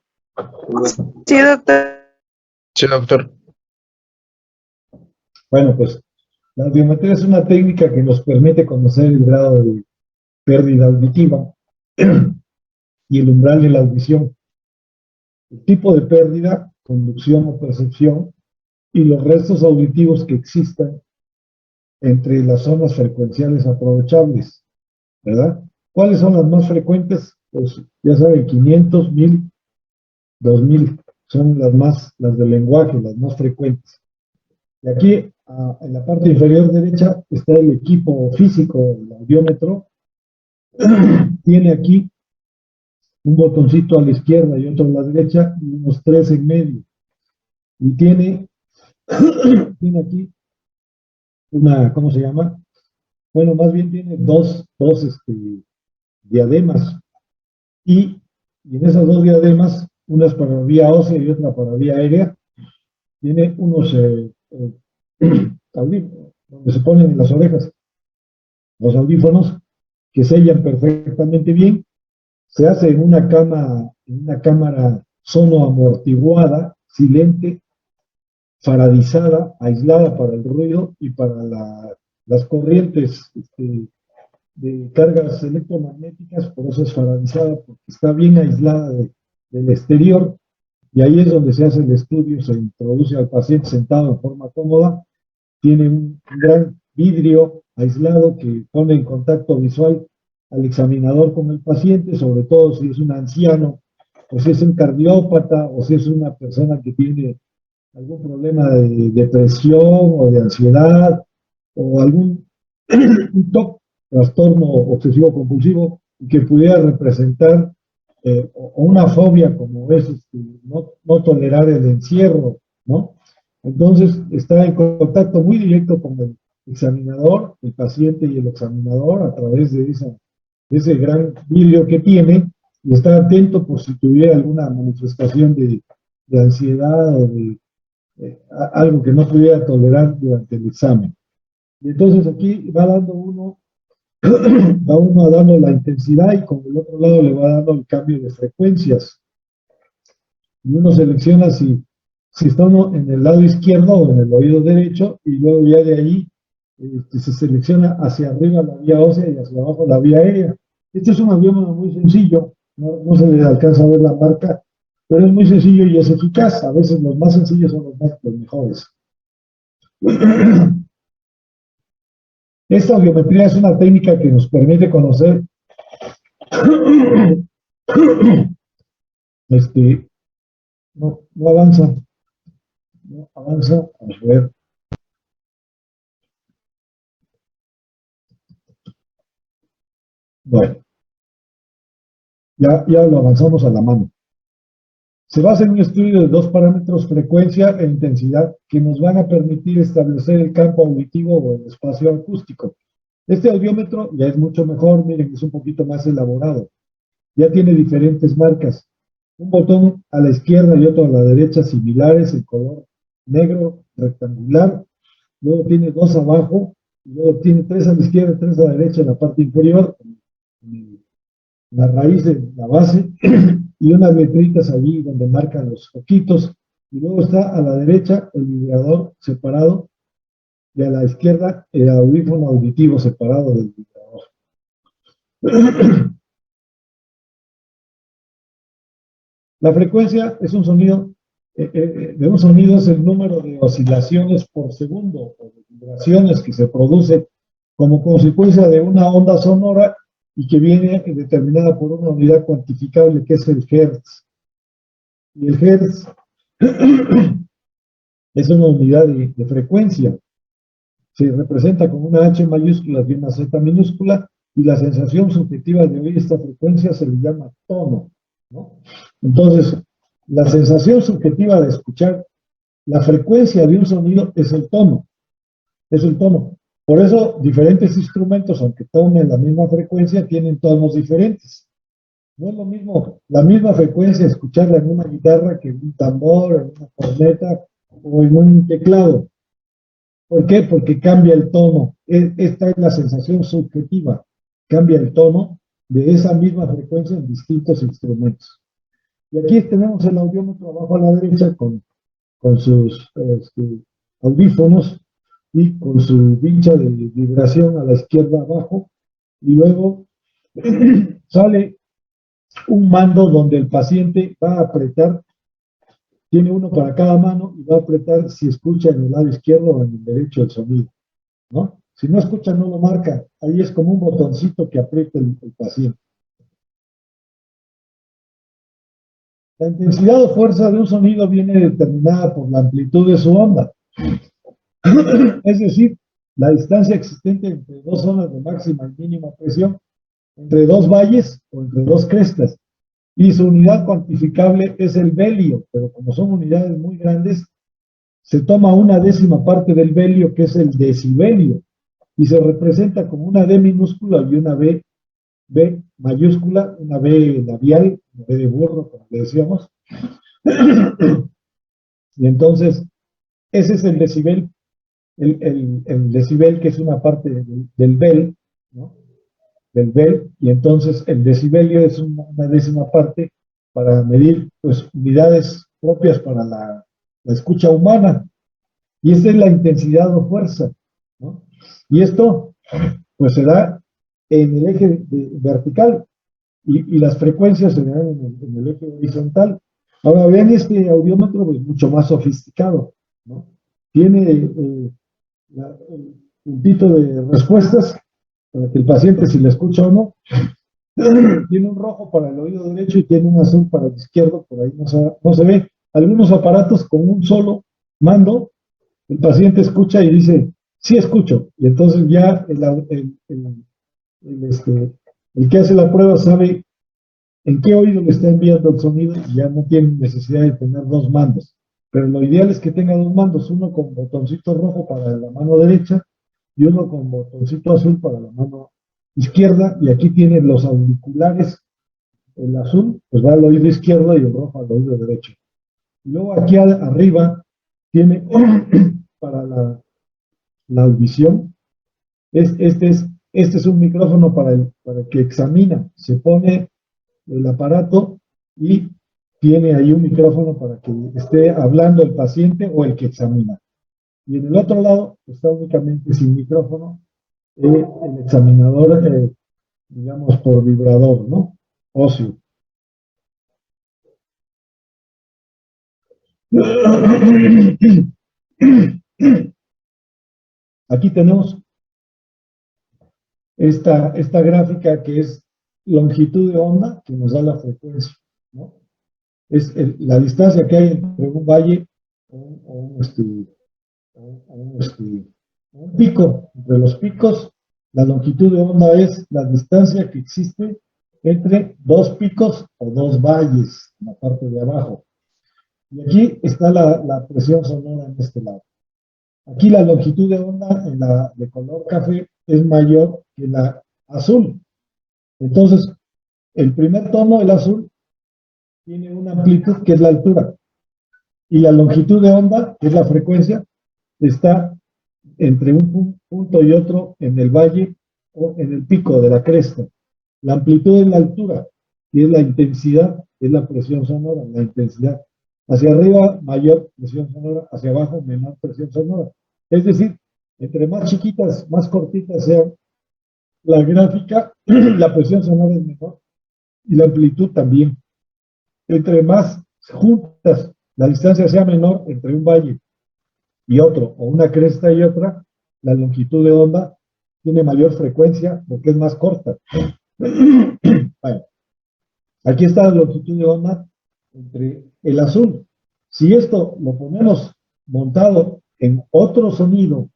Sí, doctor. Sí, doctor. Bueno, pues la audiometría es una técnica que nos permite conocer el grado de pérdida auditiva y el umbral de la audición, el tipo de pérdida, conducción o percepción, y los restos auditivos que existan entre las zonas frecuenciales aprovechables, ¿verdad? ¿Cuáles son las más frecuentes? Pues ya saben, 500, 1000, 2000 son las del lenguaje, las más frecuentes. Y aquí, en la parte inferior derecha, está el equipo físico, el audiómetro. Tiene aquí un botoncito a la izquierda y otro a la derecha, y unos tres en medio. Y tiene aquí una, ¿cómo se llama? Bueno, más bien tiene dos diademas. Y en esas dos diademas, una es para vía ósea y otra para vía aérea, tiene unos audífonos, donde se ponen en las orejas, los audífonos, que sellan perfectamente bien. Se hace en una cámara sonoamortiguada, silente, faradizada, aislada para el ruido y para las corrientes de cargas electromagnéticas, por eso es faradizada, porque está bien aislada del exterior, y ahí es donde se hace el estudio, se introduce al paciente sentado en forma cómoda, tiene un gran vidrio aislado que pone en contacto visual al examinador con el paciente, sobre todo si es un anciano, o si es un cardiópata, o si es una persona que tiene algún problema de depresión o de ansiedad, o algún un TOC, trastorno obsesivo compulsivo, que pudiera representar o una fobia como es no tolerar el encierro, ¿no? Entonces está en contacto muy directo con el examinador, el paciente y el examinador a través de ese gran vidrio que tiene, y está atento por si tuviera alguna manifestación de ansiedad o de algo que no pudiera tolerar durante el examen. Y entonces aquí va dando uno dando la intensidad, y con el otro lado le va dando el cambio de frecuencias. Y uno selecciona si está uno en el lado izquierdo o en el oído derecho, y luego ya de ahí se selecciona hacia arriba la vía ósea y hacia abajo la vía aérea. Este es un aviómetro muy sencillo, no se le alcanza a ver la marca, pero es muy sencillo y es eficaz. A veces los más sencillos son los mejores. Esta audiometría es una técnica que nos permite conocer no avanza, vamos a ver. Bueno, ya lo avanzamos a la mano. Se basa en un estudio de dos parámetros, frecuencia e intensidad, que nos van a permitir establecer el campo auditivo o el espacio acústico. Este audiómetro ya es mucho mejor, miren, es un poquito más elaborado. Ya tiene diferentes marcas. Un botón a la izquierda y otro a la derecha similares, en color negro, rectangular. Luego tiene dos abajo, y luego tiene tres a la izquierda y tres a la derecha en la parte inferior, la raíz de la base, y unas letritas allí donde marcan los foquitos, y luego está a la derecha el vibrador separado, y a la izquierda el audífono auditivo separado del vibrador. La frecuencia es un sonido, de un sonido es el número de oscilaciones por segundo, o de vibraciones que se produce como consecuencia de una onda sonora y que viene determinada por una unidad cuantificable que es el Hertz. Y el Hertz es una unidad de frecuencia. Se representa con una H mayúscula y una Z minúscula, y la sensación subjetiva de oír esta frecuencia se le llama tono, ¿no? Entonces, la sensación subjetiva de escuchar la frecuencia de un sonido es el tono. Es el tono. Por eso, diferentes instrumentos, aunque tomen la misma frecuencia, tienen tonos diferentes. No es lo mismo la misma frecuencia escucharla en una guitarra que en un tambor, en una corneta o en un teclado. ¿Por qué? Porque cambia el tono. Esta es la sensación subjetiva. Cambia el tono de esa misma frecuencia en distintos instrumentos. Y aquí tenemos el audiómetro abajo a la derecha con sus audífonos y con su vincha de vibración a la izquierda abajo, y luego sale un mando donde el paciente va a apretar, tiene uno para cada mano y va a apretar si escucha en el lado izquierdo o en el derecho el sonido, ¿no? Si no escucha, no lo marca. Ahí es como un botoncito que aprieta el paciente. La intensidad o fuerza de un sonido viene determinada por la amplitud de su onda. Es decir, la distancia existente entre dos zonas de máxima y mínima presión, entre dos valles o entre dos crestas. Y su unidad cuantificable es el velio, pero como son unidades muy grandes, se toma una décima parte del velio, que es el decibelio, y se representa como una D minúscula y una B mayúscula, una B labial, una B de burro, como le decíamos. Y entonces, ese es el decibel, el decibel, que es una parte del bel, ¿no? Del bel, y entonces el decibelio es una décima parte para medir, pues, unidades propias para la escucha humana. Y esa es la intensidad o fuerza, ¿no? Y esto, pues, se da en el eje vertical, y las frecuencias se dan en el eje horizontal. Ahora vean este audiómetro, pues, mucho más sofisticado, ¿no? Tiene el puntito de respuestas para que el paciente, si le escucha o no, tiene un rojo para el oído derecho y tiene un azul para el izquierdo, por ahí no se ve. Algunos aparatos con un solo mando, el paciente escucha y dice, sí escucho, y entonces ya el que hace la prueba sabe en qué oído le está enviando el sonido y ya no tiene necesidad de tener dos mandos. Pero lo ideal es que tenga dos mandos, uno con botoncito rojo para la mano derecha y uno con botoncito azul para la mano izquierda, y aquí tiene los auriculares, el azul pues va al oído izquierdo y el rojo al oído derecho. Y luego aquí arriba tiene para la audición, este es un micrófono para el que examina, se pone el aparato y tiene ahí un micrófono para que esté hablando el paciente o el que examina. Y en el otro lado está únicamente sin micrófono el examinador, digamos, por vibrador, ¿no? Óseo. Aquí tenemos esta gráfica que es longitud de onda, que nos da la frecuencia, ¿no? Es la distancia que hay entre un valle o un pico. Entre los picos, la longitud de onda es la distancia que existe entre dos picos o dos valles en la parte de abajo. Y aquí está la presión sonora en este lado. Aquí la longitud de onda en la de color café es mayor que la azul. Entonces, el primer tono, el azul, tiene una amplitud que es la altura. Y la longitud de onda, que es la frecuencia, está entre un punto y otro en el valle o en el pico de la cresta. La amplitud es la altura, y es la intensidad, es la presión sonora, la intensidad. Hacia arriba, mayor presión sonora, hacia abajo, menor presión sonora. Es decir, entre más chiquitas, más cortitas sea la gráfica, la presión sonora es mejor y la amplitud también. Entre más juntas la distancia sea menor entre un valle y otro, o una cresta y otra, la longitud de onda tiene mayor frecuencia porque es más corta. Bueno, aquí está la longitud de onda entre el azul. Si esto lo ponemos montado en otro sonido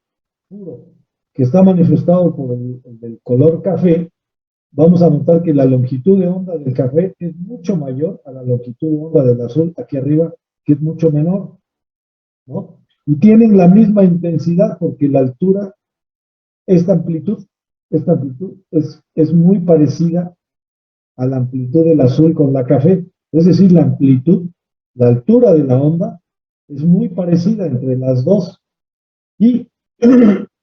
puro que está manifestado por el del color café, vamos a notar que la longitud de onda del café es mucho mayor a la longitud de onda del azul aquí arriba, que es mucho menor, ¿no? Y tienen la misma intensidad porque la altura, esta amplitud es muy parecida a la amplitud del azul con la café. Es decir, la amplitud, la altura de la onda es muy parecida entre las dos. Y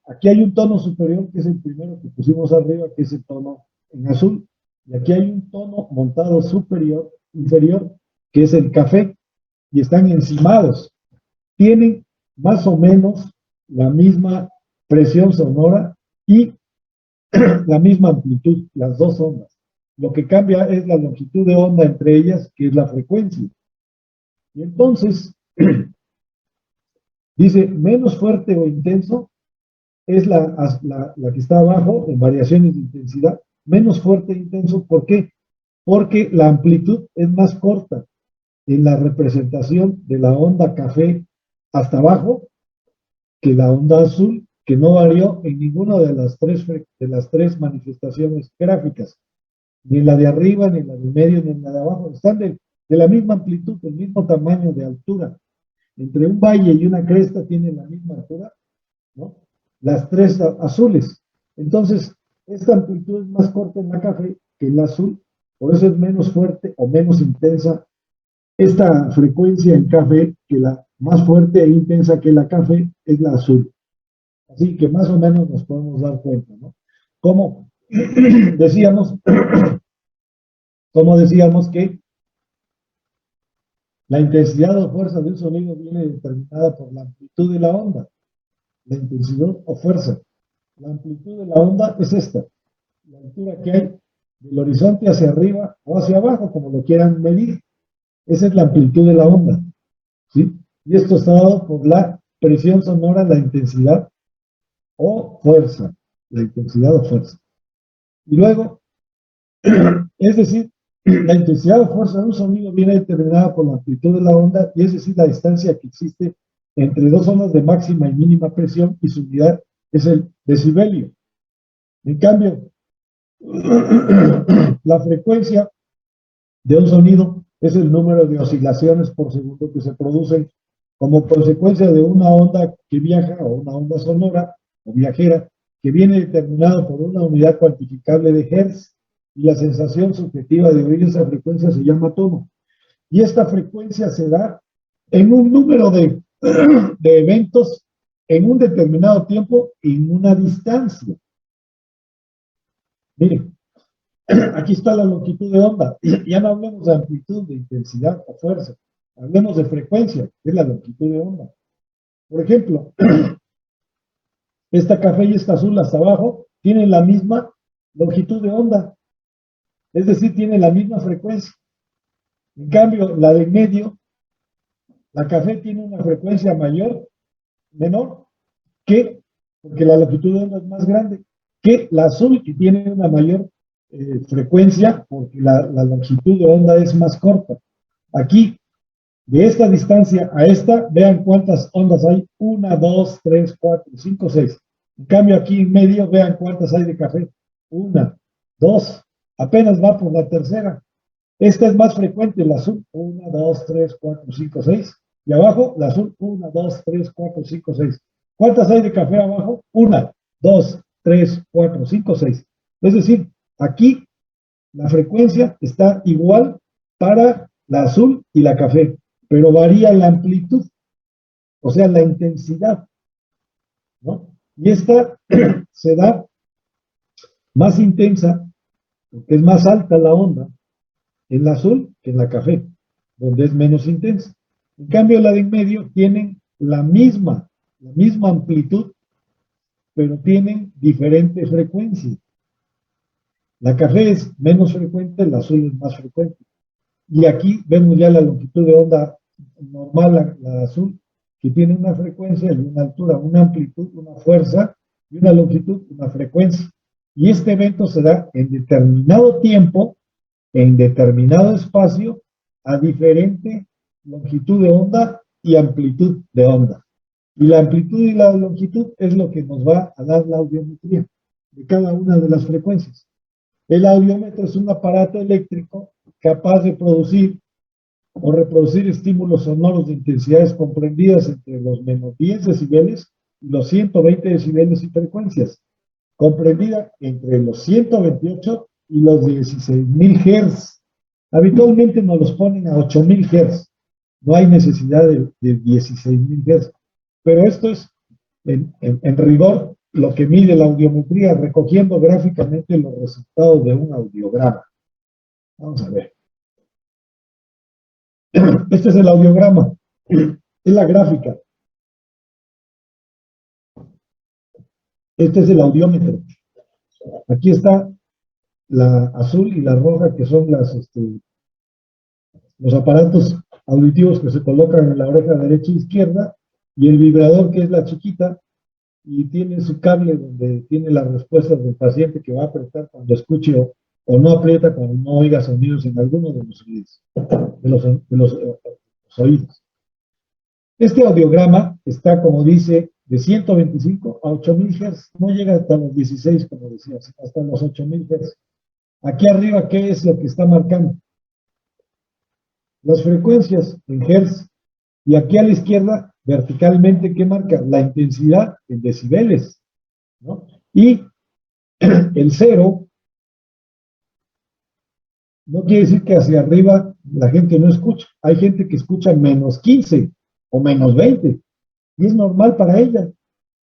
aquí hay un tono superior, que es el primero que pusimos arriba, que es el tono en azul. Y aquí hay un tono montado inferior, que es el café, y están encimados. Tienen más o menos la misma presión sonora y la misma amplitud, las dos ondas. Lo que cambia es la longitud de onda entre ellas, que es la frecuencia. Y entonces, dice, menos fuerte o intenso es la que está abajo, en variaciones de intensidad, menos fuerte e intenso. ¿Por qué? Porque la amplitud es más corta en la representación de la onda café hasta abajo que la onda azul, que no varió en ninguna de las tres manifestaciones gráficas, ni en la de arriba, ni en la de medio, ni en la de abajo. Están de la misma amplitud, del mismo tamaño de altura. Entre un valle y una cresta tienen la misma altura, ¿no? Las tres azules. Entonces, esta amplitud es más corta en la café que en la azul, por eso es menos fuerte o menos intensa esta frecuencia en café, que la más fuerte e intensa que la café es la azul. Así que más o menos nos podemos dar cuenta, ¿no? Como decíamos, como decíamos que la intensidad o fuerza de un sonido viene determinada por la amplitud de la onda, la intensidad o fuerza. La amplitud de la onda es esta, la altura que hay del horizonte hacia arriba o hacia abajo, como lo quieran medir. Esa es la amplitud de la onda, ¿sí? Y esto está dado por la presión sonora, la intensidad o fuerza, la intensidad o fuerza. Y luego, es decir, la intensidad o fuerza de un sonido viene determinada por la amplitud de la onda, y es decir, la distancia que existe entre dos ondas de máxima y mínima presión, y su unidad es el decibelio. En cambio, la frecuencia de un sonido es el número de oscilaciones por segundo que se producen como consecuencia de una onda que viaja, o una onda sonora o viajera, que viene determinado por una unidad cuantificable de Hertz, y la sensación subjetiva de oír esa frecuencia se llama tono. Y esta frecuencia se da en un número de eventos en un determinado tiempo en una distancia. Miren, aquí está la longitud de onda. Ya no hablemos de amplitud, de intensidad o fuerza. Hablemos de frecuencia, que es la longitud de onda. Por ejemplo, esta café y esta azul hasta abajo tienen la misma longitud de onda. Es decir, tienen la misma frecuencia. En cambio, la de en medio, la café tiene una frecuencia menor, porque la longitud de onda es más grande, que la azul, que tiene una mayor frecuencia, porque la longitud de onda es más corta. Aquí, de esta distancia a esta, vean cuántas ondas hay: 1, 2, 3, 4, 5, 6. En cambio, aquí en medio, vean cuántas hay de café: 1, 2, apenas va por la tercera. Esta es más frecuente, la azul: 1, 2, 3, 4, 5, 6. Y abajo, la azul: 1, 2, 3, 4, 5, 6. ¿Cuántas hay de café abajo? 1, 2, 3, 4, 5, 6. Es decir, aquí la frecuencia está igual para la azul y la café, pero varía la amplitud, o sea, la intensidad, ¿no? Y esta se da más intensa, porque es más alta la onda, en la azul que en la café, donde es menos intensa. En cambio, la de en medio tienen la misma amplitud, pero tienen diferente frecuencia. La café es menos frecuente, la azul es más frecuente. Y aquí vemos ya la longitud de onda normal, la azul, que tiene una frecuencia y una altura, una amplitud, una fuerza, y una longitud, una frecuencia. Y este evento se da en determinado tiempo, en determinado espacio, a diferente longitud de onda y amplitud de onda. Y la amplitud y la longitud es lo que nos va a dar la audiometría de cada una de las frecuencias. El audiómetro es un aparato eléctrico capaz de producir o reproducir estímulos sonoros de intensidades comprendidas entre los menos 10 decibeles y los 120 decibeles y frecuencias, comprendida entre los 128 y los 16.000 Hz. Habitualmente nos los ponen a 8.000 Hz. No hay necesidad de 16.000 Hz. Pero esto es, en rigor, lo que mide la audiometría, recogiendo gráficamente los resultados de un audiograma. Vamos a ver. Este es el audiograma. Es la gráfica. Este es el audiómetro. Aquí está la azul y la roja, que son los aparatos auditivos que se colocan en la oreja derecha e izquierda, y el vibrador, que es la chiquita, y tiene su cable donde tiene las respuestas del paciente que va a apretar cuando escuche o no aprieta cuando no oiga sonidos en alguno de los oídos. Los oídos. Este audiograma está, como dice, de 125 a 8000 Hz. No llega hasta los 16, como decía, sino hasta los 8000 Hz. Aquí arriba, ¿qué es lo que está marcando? Las frecuencias en Hz. Y aquí a la izquierda, verticalmente, ¿qué marca? La intensidad en decibeles, ¿no? Y el 0 no quiere decir que hacia arriba la gente no escucha. Hay gente que escucha menos 15 o menos 20, y es normal para ella.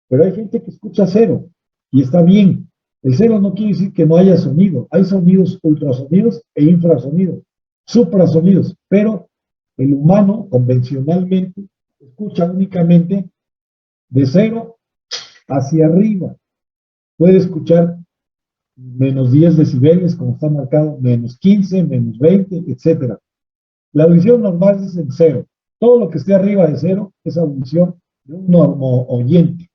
Pero hay gente que escucha 0, y está bien. El 0 no quiere decir que no haya sonido. Hay sonidos, ultrasonidos e infrasonidos, suprasonidos, pero el humano convencionalmente escucha únicamente de 0 hacia arriba. Puede escuchar menos 10 decibeles, como está marcado, menos 15, menos 20, etc. La audición normal es en 0. Todo lo que esté arriba de 0 es audición de un normo oyente.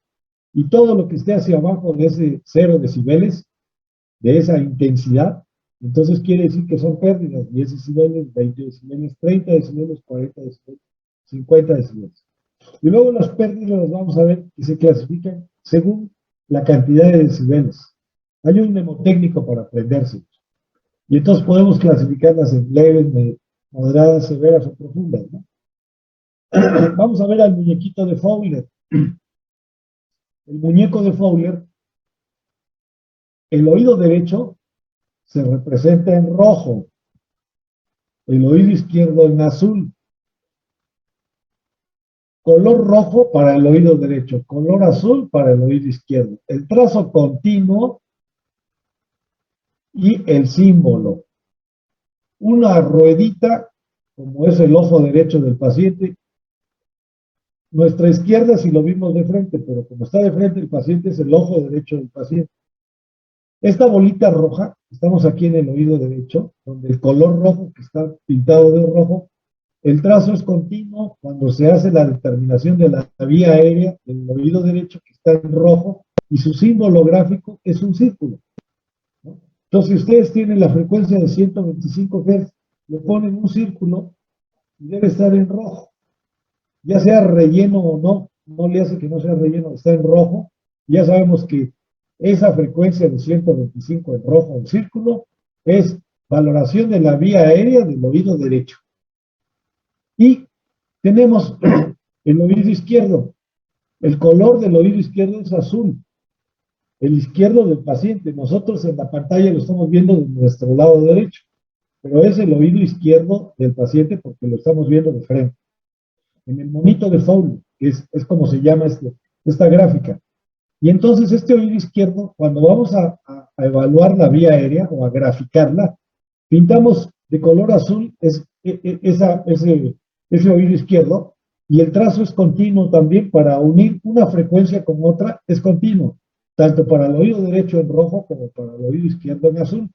Y todo lo que esté hacia abajo de ese 0 decibeles, de esa intensidad, entonces quiere decir que son pérdidas: 10 decibeles, 20 decibeles, 30 decibeles, 40 decibeles, 50 decibeles. Y luego las pérdidas las vamos a ver que se clasifican según la cantidad de decibeles. Hay un mnemotécnico para aprenderse. Y entonces podemos clasificarlas en leves, moderadas, severas o profundas, ¿no? Vamos a ver al muñequito de Fowler. El muñeco de Fowler, el oído derecho se representa en rojo, el oído izquierdo en azul. Color rojo para el oído derecho, color azul para el oído izquierdo. El trazo continuo y el símbolo. Una ruedita, como es el ojo derecho del paciente. Nuestra izquierda si lo vimos de frente, pero como está de frente el paciente es el ojo derecho del paciente. Esta bolita roja, estamos aquí en el oído derecho, donde el color rojo que está pintado de rojo, el trazo es continuo cuando se hace la determinación de la vía aérea del oído derecho, que está en rojo, y su símbolo gráfico es un círculo, ¿no? Entonces, si ustedes tienen la frecuencia de 125 Hz, le ponen un círculo y debe estar en rojo. Ya sea relleno o no, no le hace que no sea relleno, está en rojo. Ya sabemos que esa frecuencia de 125 en rojo en círculo es valoración de la vía aérea del oído derecho. Y tenemos el oído izquierdo. El color del oído izquierdo es azul. El izquierdo del paciente. Nosotros en la pantalla lo estamos viendo de nuestro lado derecho, pero es el oído izquierdo del paciente porque lo estamos viendo de frente. En el monito de Fowler, que es como se llama esta gráfica. Y entonces este oído izquierdo, cuando vamos a evaluar la vía aérea o a graficarla, pintamos de color azul ese oído izquierdo, y el trazo es continuo también. Para unir una frecuencia con otra es continuo, tanto para el oído derecho en rojo como para el oído izquierdo en azul.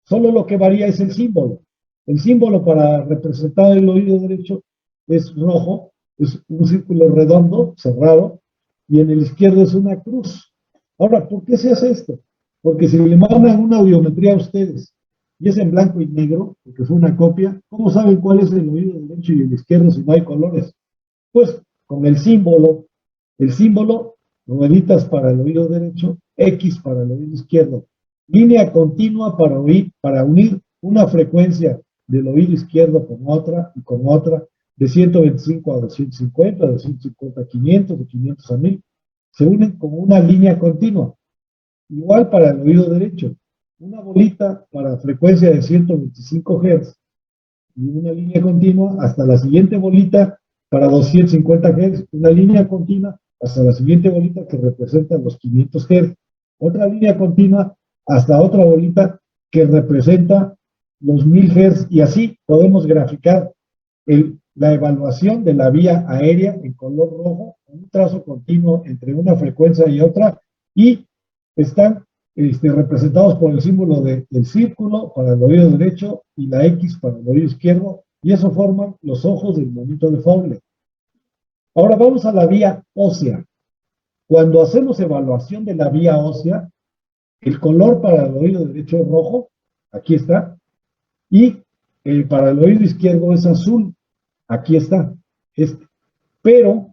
Solo lo que varía es el símbolo. El símbolo para representar el oído derecho es rojo, es un círculo redondo, cerrado, y en el izquierdo es una cruz. Ahora, ¿por qué se hace esto? Porque si le mandan una audiometría a ustedes y es en blanco y negro, porque fue una copia, ¿cómo saben cuál es el oído derecho y el izquierdo si no hay colores? Pues con el símbolo, rueditas para el oído derecho, X para el oído izquierdo, línea continua para unir una frecuencia del oído izquierdo con otra y con otra, de 125 a 250, de 250 a 500, de 500 a 1000, se unen como una línea continua. Igual para el oído derecho, una bolita para frecuencia de 125 Hz y una línea continua hasta la siguiente bolita para 250 Hz, una línea continua hasta la siguiente bolita que representa los 500 Hz, otra línea continua hasta otra bolita que representa los 1000 Hz, y así podemos graficar la evaluación de la vía aérea en color rojo, un trazo continuo entre una frecuencia y otra, y están representados por el símbolo del círculo para el oído derecho y la X para el oído izquierdo, y eso forman los ojos del monito de Fowler. Ahora vamos a la vía ósea. Cuando hacemos evaluación de la vía ósea, el color para el oído derecho es rojo, aquí está, y para el oído izquierdo es azul, aquí está, pero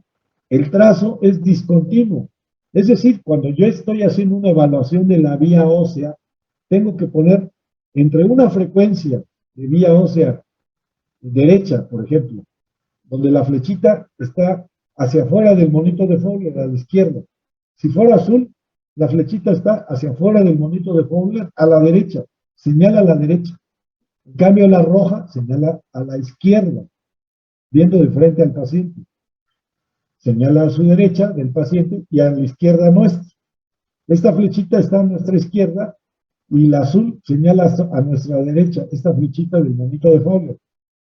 el trazo es discontinuo. Es decir, cuando yo estoy haciendo una evaluación de la vía ósea, tengo que poner entre una frecuencia de vía ósea derecha, por ejemplo, donde la flechita está hacia afuera del monito de Fowler, a la izquierda. Si fuera azul, la flechita está hacia afuera del monito de Fowler, a la derecha, señala a la derecha. En cambio, la roja señala a la izquierda, viendo de frente al paciente. Señala a su derecha del paciente y a la izquierda nuestra. Esta flechita está a nuestra izquierda y la azul señala a nuestra derecha, esta flechita del monito de Fowler.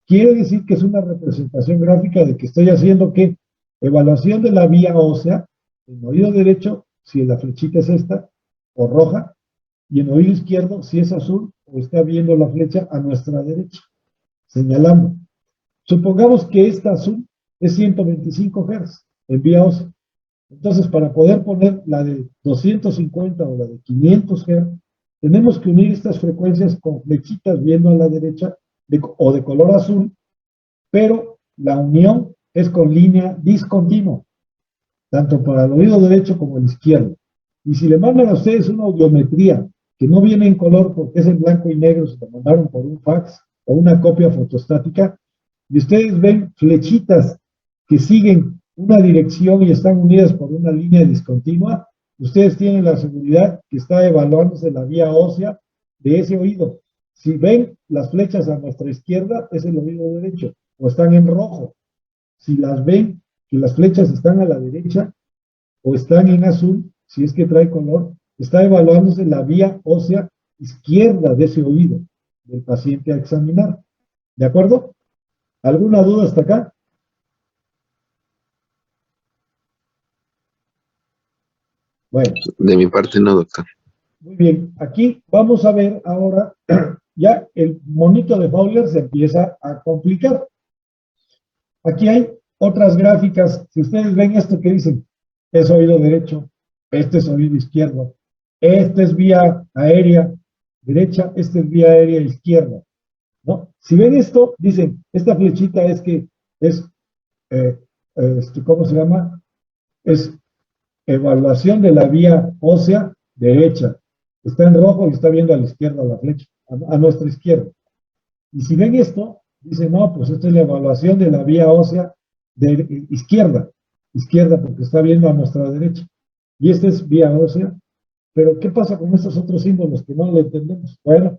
Quiere decir que es una representación gráfica de que estoy haciendo ¿qué? Evaluación de la vía ósea en oído derecho, si la flechita es esta, o roja, y en oído izquierdo, si es azul, o está viendo la flecha a nuestra derecha, señalando. Supongamos que esta azul es 125 Hz en vía ósea. Entonces, para poder poner la de 250 o la de 500 Hz, tenemos que unir estas frecuencias con flechitas viendo a la derecha o de color azul, pero la unión es con línea discontinua, tanto para el oído derecho como el izquierdo. Y si le mandan a ustedes una audiometría que no viene en color porque es en blanco y negro, se la mandaron por un fax o una copia fotostática, y ustedes ven flechitas que siguen una dirección y están unidas por una línea discontinua, ustedes tienen la seguridad que está evaluándose la vía ósea de ese oído. Si ven las flechas a nuestra izquierda, es el oído derecho, o están en rojo. Si las ven, que las flechas están a la derecha, o están en azul, si es que trae color, está evaluándose la vía ósea izquierda de ese oído del paciente a examinar. ¿De acuerdo? ¿Alguna duda hasta acá? Bueno. De mi parte no, doctor. Muy bien. Aquí vamos a ver ahora, ya el monito de Fowler se empieza a complicar. Aquí hay otras gráficas. Si ustedes ven esto que dicen, es oído derecho, este es oído izquierdo, este es vía aérea derecha, este es vía aérea izquierda, ¿no? Si ven esto, dicen, esta flechita es que es, ¿cómo se llama? Es evaluación de la vía ósea derecha. Está en rojo y está viendo a la izquierda la flecha, a nuestra izquierda. Y si ven esto, dicen, no, pues esta es la evaluación de la vía ósea de izquierda porque está viendo a nuestra derecha. Y esta es vía ósea. Pero ¿qué pasa con estos otros símbolos que no lo entendemos? Bueno,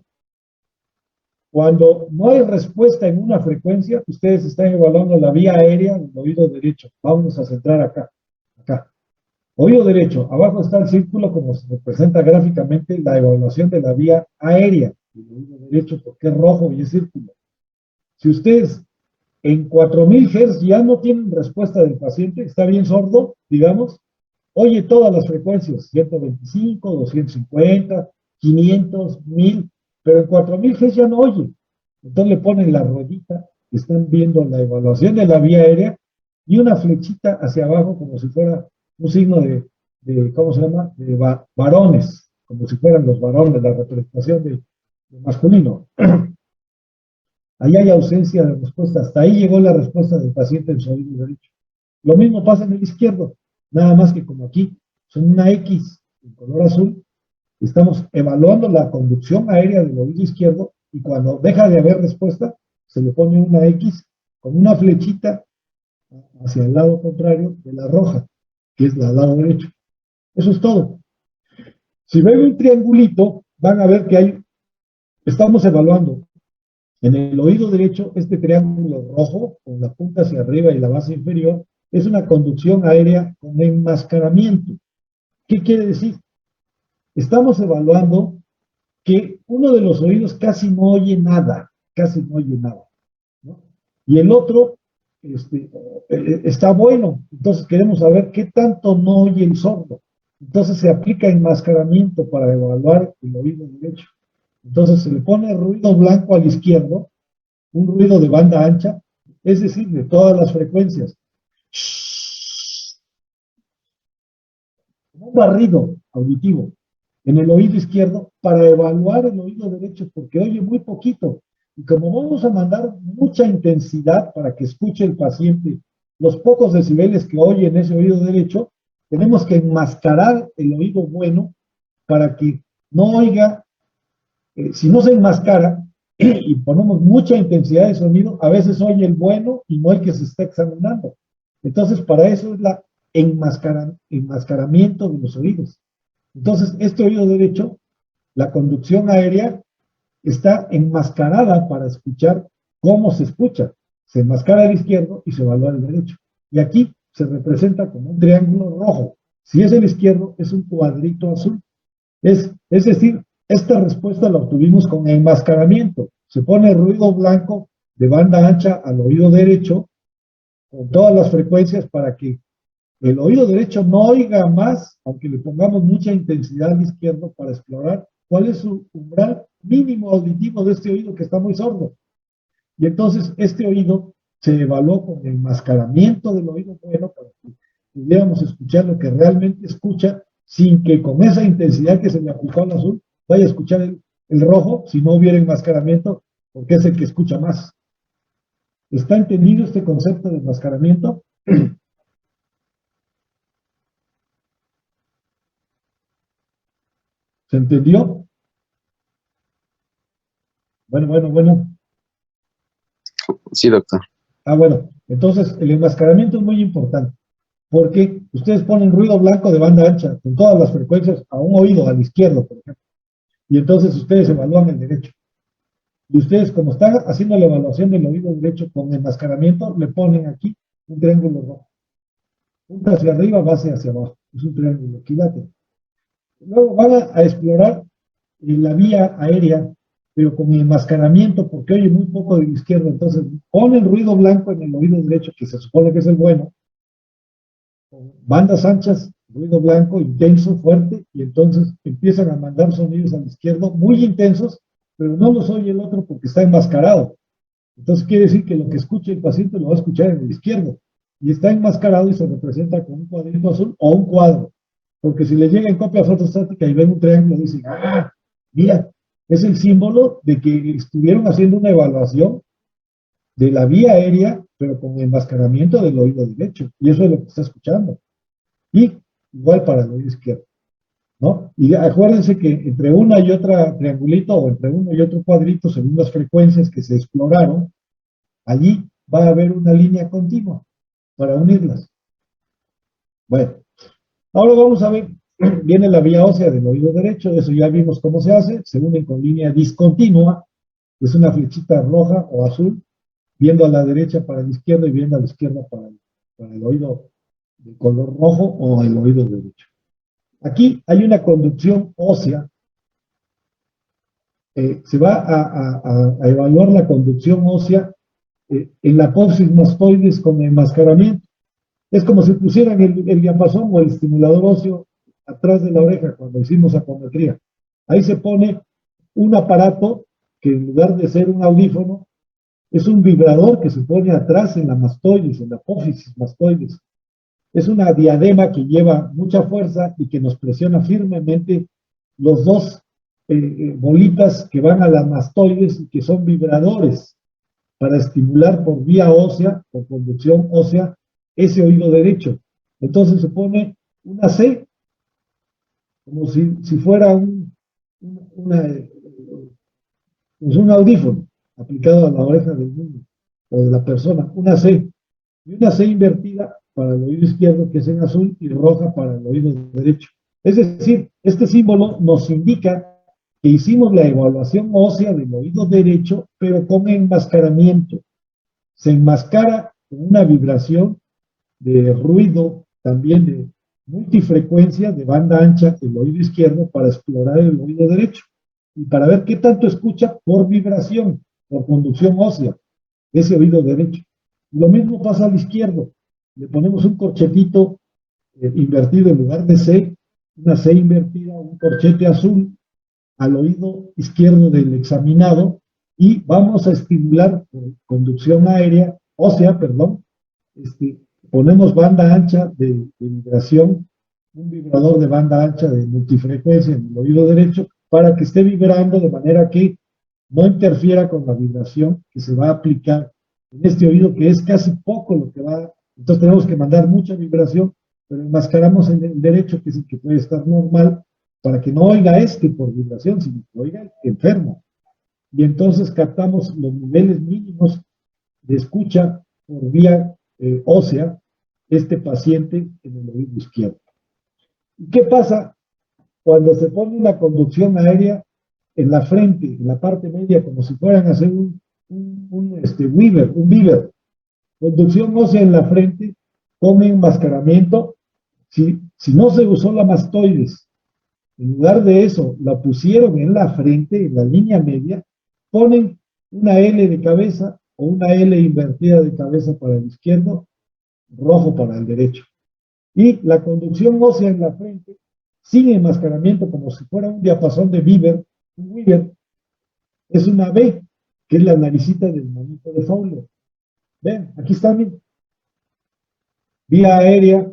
cuando no hay respuesta en una frecuencia, ustedes están evaluando la vía aérea del oído derecho. Vamos a centrar acá. Oído derecho, abajo está el círculo como se representa gráficamente la evaluación de la vía aérea del oído derecho porque es rojo y es círculo. Si ustedes en 4000 Hz ya no tienen respuesta del paciente, está bien sordo, digamos, oye todas las frecuencias, 125, 250, 500, 1000, pero en 4000 Hz ya no oye. Entonces le ponen la ruedita, están viendo la evaluación de la vía aérea y una flechita hacia abajo como si fuera un signo de ¿cómo se llama? De varones, como si fueran los varones, la representación de masculino. Ahí hay ausencia de respuesta. Hasta ahí llegó la respuesta del paciente en su oído derecho. Lo mismo pasa en el izquierdo, nada más que como aquí son una X en color azul, estamos evaluando la conducción aérea del oído izquierdo y cuando deja de haber respuesta, se le pone una X con una flechita hacia el lado contrario de la roja, que es del lado derecho. Eso es todo. Si ven un triangulito, van a ver que estamos evaluando en el oído derecho, este triángulo rojo, con la punta hacia arriba y la base inferior, es una conducción aérea con enmascaramiento. ¿Qué quiere decir? Estamos evaluando que uno de los oídos casi no oye nada, ¿no? Y el otro está bueno, entonces queremos saber qué tanto no oye el sordo. Entonces se aplica enmascaramiento para evaluar el oído derecho. Entonces se le pone ruido blanco al izquierdo, un ruido de banda ancha, es decir, de todas las frecuencias. Un barrido auditivo en el oído izquierdo para evaluar el oído derecho, porque oye muy poquito. Y como vamos a mandar mucha intensidad para que escuche el paciente los pocos decibeles que oye en ese oído derecho, tenemos que enmascarar el oído bueno para que no oiga. Si no se enmascara y ponemos mucha intensidad de sonido, a veces oye el bueno y no el que se está examinando. Entonces, para eso es la enmascaramiento de los oídos. Entonces, este oído derecho, la conducción aérea está enmascarada para escuchar cómo se escucha. Se enmascara el izquierdo y se evalúa el derecho. Y aquí se representa como un triángulo rojo. Si es el izquierdo, es un cuadrito azul. Es decir, esta respuesta la obtuvimos con enmascaramiento. Se pone ruido blanco de banda ancha al oído derecho con todas las frecuencias para que el oído derecho no oiga más, aunque le pongamos mucha intensidad al izquierdo para explorar cuál es su umbral mínimo auditivo de este oído que está muy sordo. Y entonces este oído se evaluó con enmascaramiento del oído bueno para que pudiéramos escuchar lo que realmente escucha sin que con esa intensidad que se le aplicó al azul vaya a escuchar el rojo si no hubiera enmascaramiento, porque es el que escucha más. ¿Está entendido este concepto de enmascaramiento? ¿Se entendió? Bueno. Sí, doctor. Bueno, entonces el enmascaramiento es muy importante, porque ustedes ponen ruido blanco de banda ancha con todas las frecuencias a un oído, al izquierdo, por ejemplo, y entonces ustedes evalúan el derecho. Y ustedes, como están haciendo la evaluación del oído derecho con enmascaramiento, le ponen aquí un triángulo rojo. Punta hacia arriba, base hacia abajo. Es un triángulo equilátero. Luego van a explorar la vía aérea, pero con enmascaramiento, porque oye muy poco de la izquierda. Entonces ponen ruido blanco en el oído derecho, que se supone que es el bueno, con bandas anchas, ruido blanco, intenso, fuerte, y entonces empiezan a mandar sonidos al izquierdo muy intensos, pero no los oye el otro porque está enmascarado. Entonces quiere decir que lo que escuche el paciente lo va a escuchar en el izquierdo, y está enmascarado y se representa con un cuadrito azul o un cuadro, porque si le llega en copia fotostática y ven un triángulo, dicen, mira, es el símbolo de que estuvieron haciendo una evaluación de la vía aérea, pero con enmascaramiento del oído derecho, y eso es lo que está escuchando. Y igual para el oído izquierdo, ¿no? Y acuérdense que entre una y otra triangulito, o entre uno y otro cuadrito, según las frecuencias que se exploraron, allí va a haber una línea continua para unirlas. Bueno, ahora vamos a ver, viene la vía ósea del oído derecho, eso ya vimos cómo se hace, se unen con línea discontinua, es una flechita roja o azul, viendo a la derecha para la izquierda y viendo a la izquierda para el oído de color rojo o el oído derecho. Aquí hay una conducción ósea, se va a evaluar la conducción ósea en la apófisis mastoides con enmascaramiento. Es como si pusieran el diapasón o el estimulador óseo atrás de la oreja cuando hicimos apometría. Ahí se pone un aparato que en lugar de ser un audífono, es un vibrador que se pone atrás en la mastoides, en la apófisis mastoides. Es una diadema que lleva mucha fuerza y que nos presiona firmemente los dos bolitas que van a la mastoides y que son vibradores para estimular por vía ósea, por conducción ósea, ese oído derecho. Entonces se pone una C, como si fuera un audífono aplicado a la oreja del niño o de la persona, una C, y una C invertida para el oído izquierdo, que es en azul, y roja para el oído derecho. Es decir, este símbolo nos indica que hicimos la evaluación ósea del oído derecho, pero con enmascaramiento. Se enmascara con una vibración de ruido, también de multifrecuencia, de banda ancha, el oído izquierdo, para explorar el oído derecho. y para ver qué tanto escucha por vibración, por conducción ósea, ese oído derecho. Lo mismo pasa al izquierdo. Le ponemos un corchetito invertido en lugar de C, una C invertida, un corchete azul al oído izquierdo del examinado y vamos a estimular por conducción aérea, ósea, perdón, ponemos banda ancha de vibración, un vibrador de banda ancha de multifrecuencia en el oído derecho para que esté vibrando de manera que no interfiera con la vibración que se va a aplicar en este oído, que es casi poco lo que va. Entonces tenemos que mandar mucha vibración, pero enmascaramos en el derecho, que es el que puede estar normal, para que no oiga por vibración, sino que oiga el enfermo. Y entonces captamos los niveles mínimos de escucha por vía ósea, este paciente en el oído izquierdo. ¿Y qué pasa cuando se pone una conducción aérea en la frente, en la parte media, como si fueran a hacer un Weaver? Conducción ósea en la frente con enmascaramiento. Si no se usó la mastoides, en lugar de eso, la pusieron en la frente, en la línea media, ponen una L de cabeza o una L invertida de cabeza para el izquierdo, rojo para el derecho. Y la conducción ósea en la frente, sin enmascaramiento, como si fuera un diapasón de Weaver, es una B, que es la naricita del monito de Fowler. Ven, aquí está, miren. Vía aérea,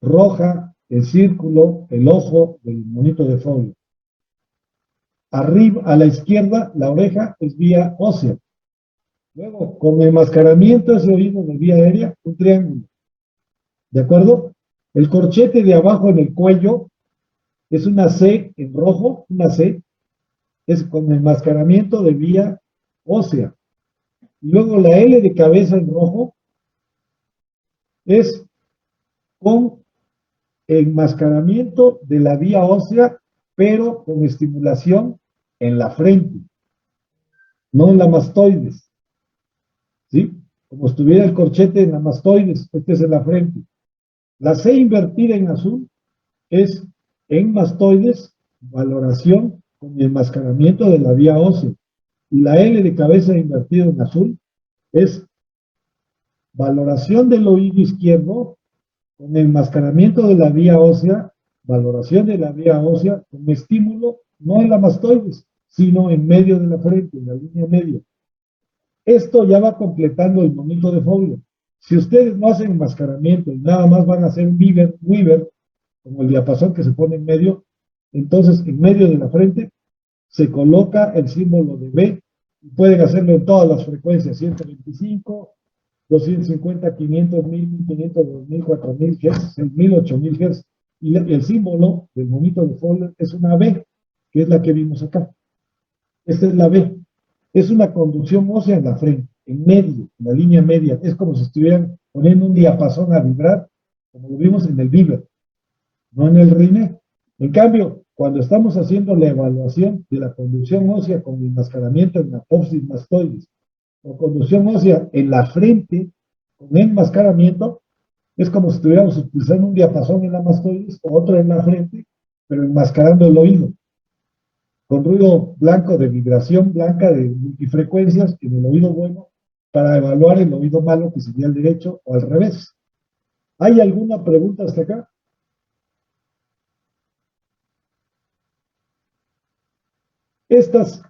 roja, el círculo, el ojo del monito de Fowler. Arriba, a la izquierda, la oreja es vía ósea. Luego, con enmascaramiento ese oído de vía aérea, un triángulo. ¿De acuerdo? El corchete de abajo en el cuello es una C en rojo, una C, es con enmascaramiento de vía ósea. Y luego la L de cabeza en rojo es con enmascaramiento de la vía ósea, pero con estimulación en la frente, no en la mastoides. ¿Sí? Como estuviera el corchete en la mastoides, este es en la frente. La C invertida en azul es en mastoides, valoración con enmascaramiento de la vía ósea. Y la L de cabeza invertida en azul es valoración del oído izquierdo con enmascaramiento de la vía ósea, valoración de la vía ósea con estímulo no en la mastoides, sino en medio de la frente, en la línea media. Esto ya va completando el monito de Fowler. Si ustedes no hacen enmascaramiento y nada más van a hacer un Weaver, como el diapasón que se pone en medio, entonces en medio de la frente se coloca el símbolo de B, y pueden hacerlo en todas las frecuencias, 125, 250, 500, 1000, 1500, 2000, 4000 Hz, 6000, 8000 Hz, y el símbolo del monito de Fowler es una B, que es la que vimos acá. Esta es la B. Es una conducción ósea en la frente, en medio, en la línea media. Es como si estuvieran poniendo un diapasón a vibrar, como lo vimos en el Weaver, no en el Riné. En cambio, cuando estamos haciendo la evaluación de la conducción ósea con enmascaramiento en la apófisis mastoides, o conducción ósea en la frente con enmascaramiento, es como si estuviéramos utilizando un diapasón en la mastoides o otro en la frente, pero enmascarando el oído, con ruido blanco de vibración blanca de multifrecuencias en el oído bueno, para evaluar el oído malo, que sería el derecho, o al revés. ¿Hay alguna pregunta hasta acá? Estas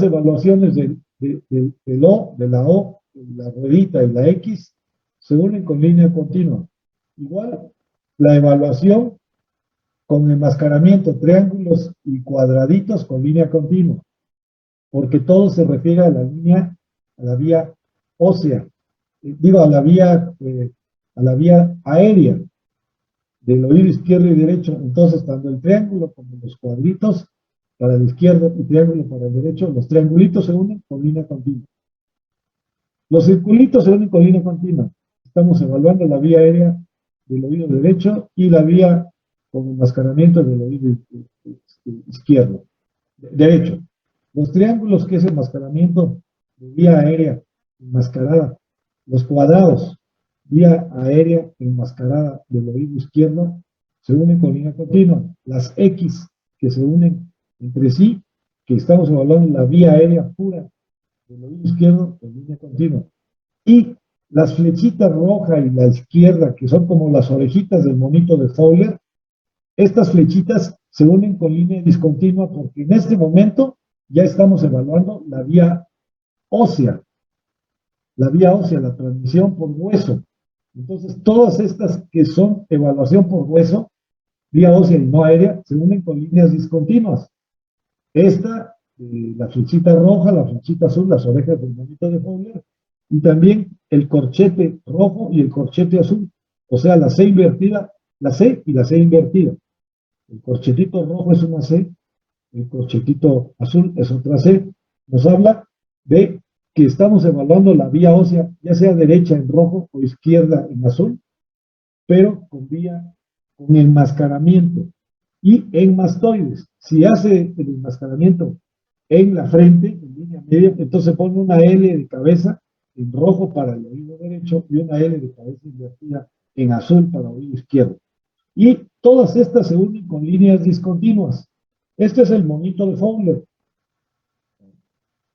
evaluaciones del O, de la O, la ruedita y la X se unen con línea continua. Igual, la evaluación con enmascaramiento, triángulos y cuadraditos con línea continua, porque todo se refiere a la línea, a la vía ósea, digo, a la vía aérea del oído izquierdo y derecho. Entonces, tanto el triángulo como los cuadritos para el izquierdo y triángulo para el derecho, los triangulitos se unen con línea continua. Los circulitos se unen con línea continua. Estamos evaluando la vía aérea del oído derecho y la vía con enmascaramiento del oído izquierdo, derecho. Los triángulos, que es enmascaramiento de vía aérea enmascarada. Los cuadrados, vía aérea enmascarada del oído izquierdo, se unen con línea continua. Las X, que se unen entre sí, que estamos evaluando la vía aérea pura del oído izquierdo en línea continua. Y las flechitas roja y la izquierda, que son como las orejitas del monito de Fowler, estas flechitas se unen con línea discontinua porque en este momento ya estamos evaluando la vía ósea, la transmisión por hueso. Entonces, todas estas que son evaluación por hueso, vía ósea y no aérea, se unen con líneas discontinuas. Esta, la flechita roja, la flechita azul, las orejas del monito de Fowler, y también el corchete rojo y el corchete azul, o sea, la C invertida, la C y la C invertida. El corchetito rojo es una C, el corchetito azul es otra C. Nos habla de que estamos evaluando la vía ósea, ya sea derecha en rojo o izquierda en azul, pero con enmascaramiento y en mastoides. Si hace el enmascaramiento en la frente, en línea media, entonces pone una L de cabeza en rojo para el oído derecho y una L de cabeza invertida en azul para el oído izquierdo. Y todas estas se unen con líneas discontinuas. Este es el monito de Fowler.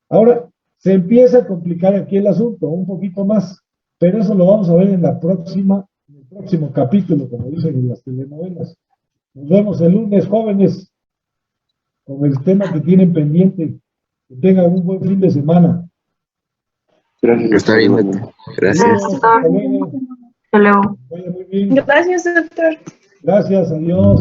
Ahora, se empieza a complicar aquí el asunto, un poquito más, pero eso lo vamos a ver en el próximo capítulo, como dicen en las telenovelas. Nos vemos el lunes, jóvenes, con el tema que tienen pendiente. Que tengan un buen fin de semana. Gracias. Está bien, Beto. Gracias. Hasta luego. Hasta luego. Vaya muy bien. Gracias, doctor. Gracias, adiós.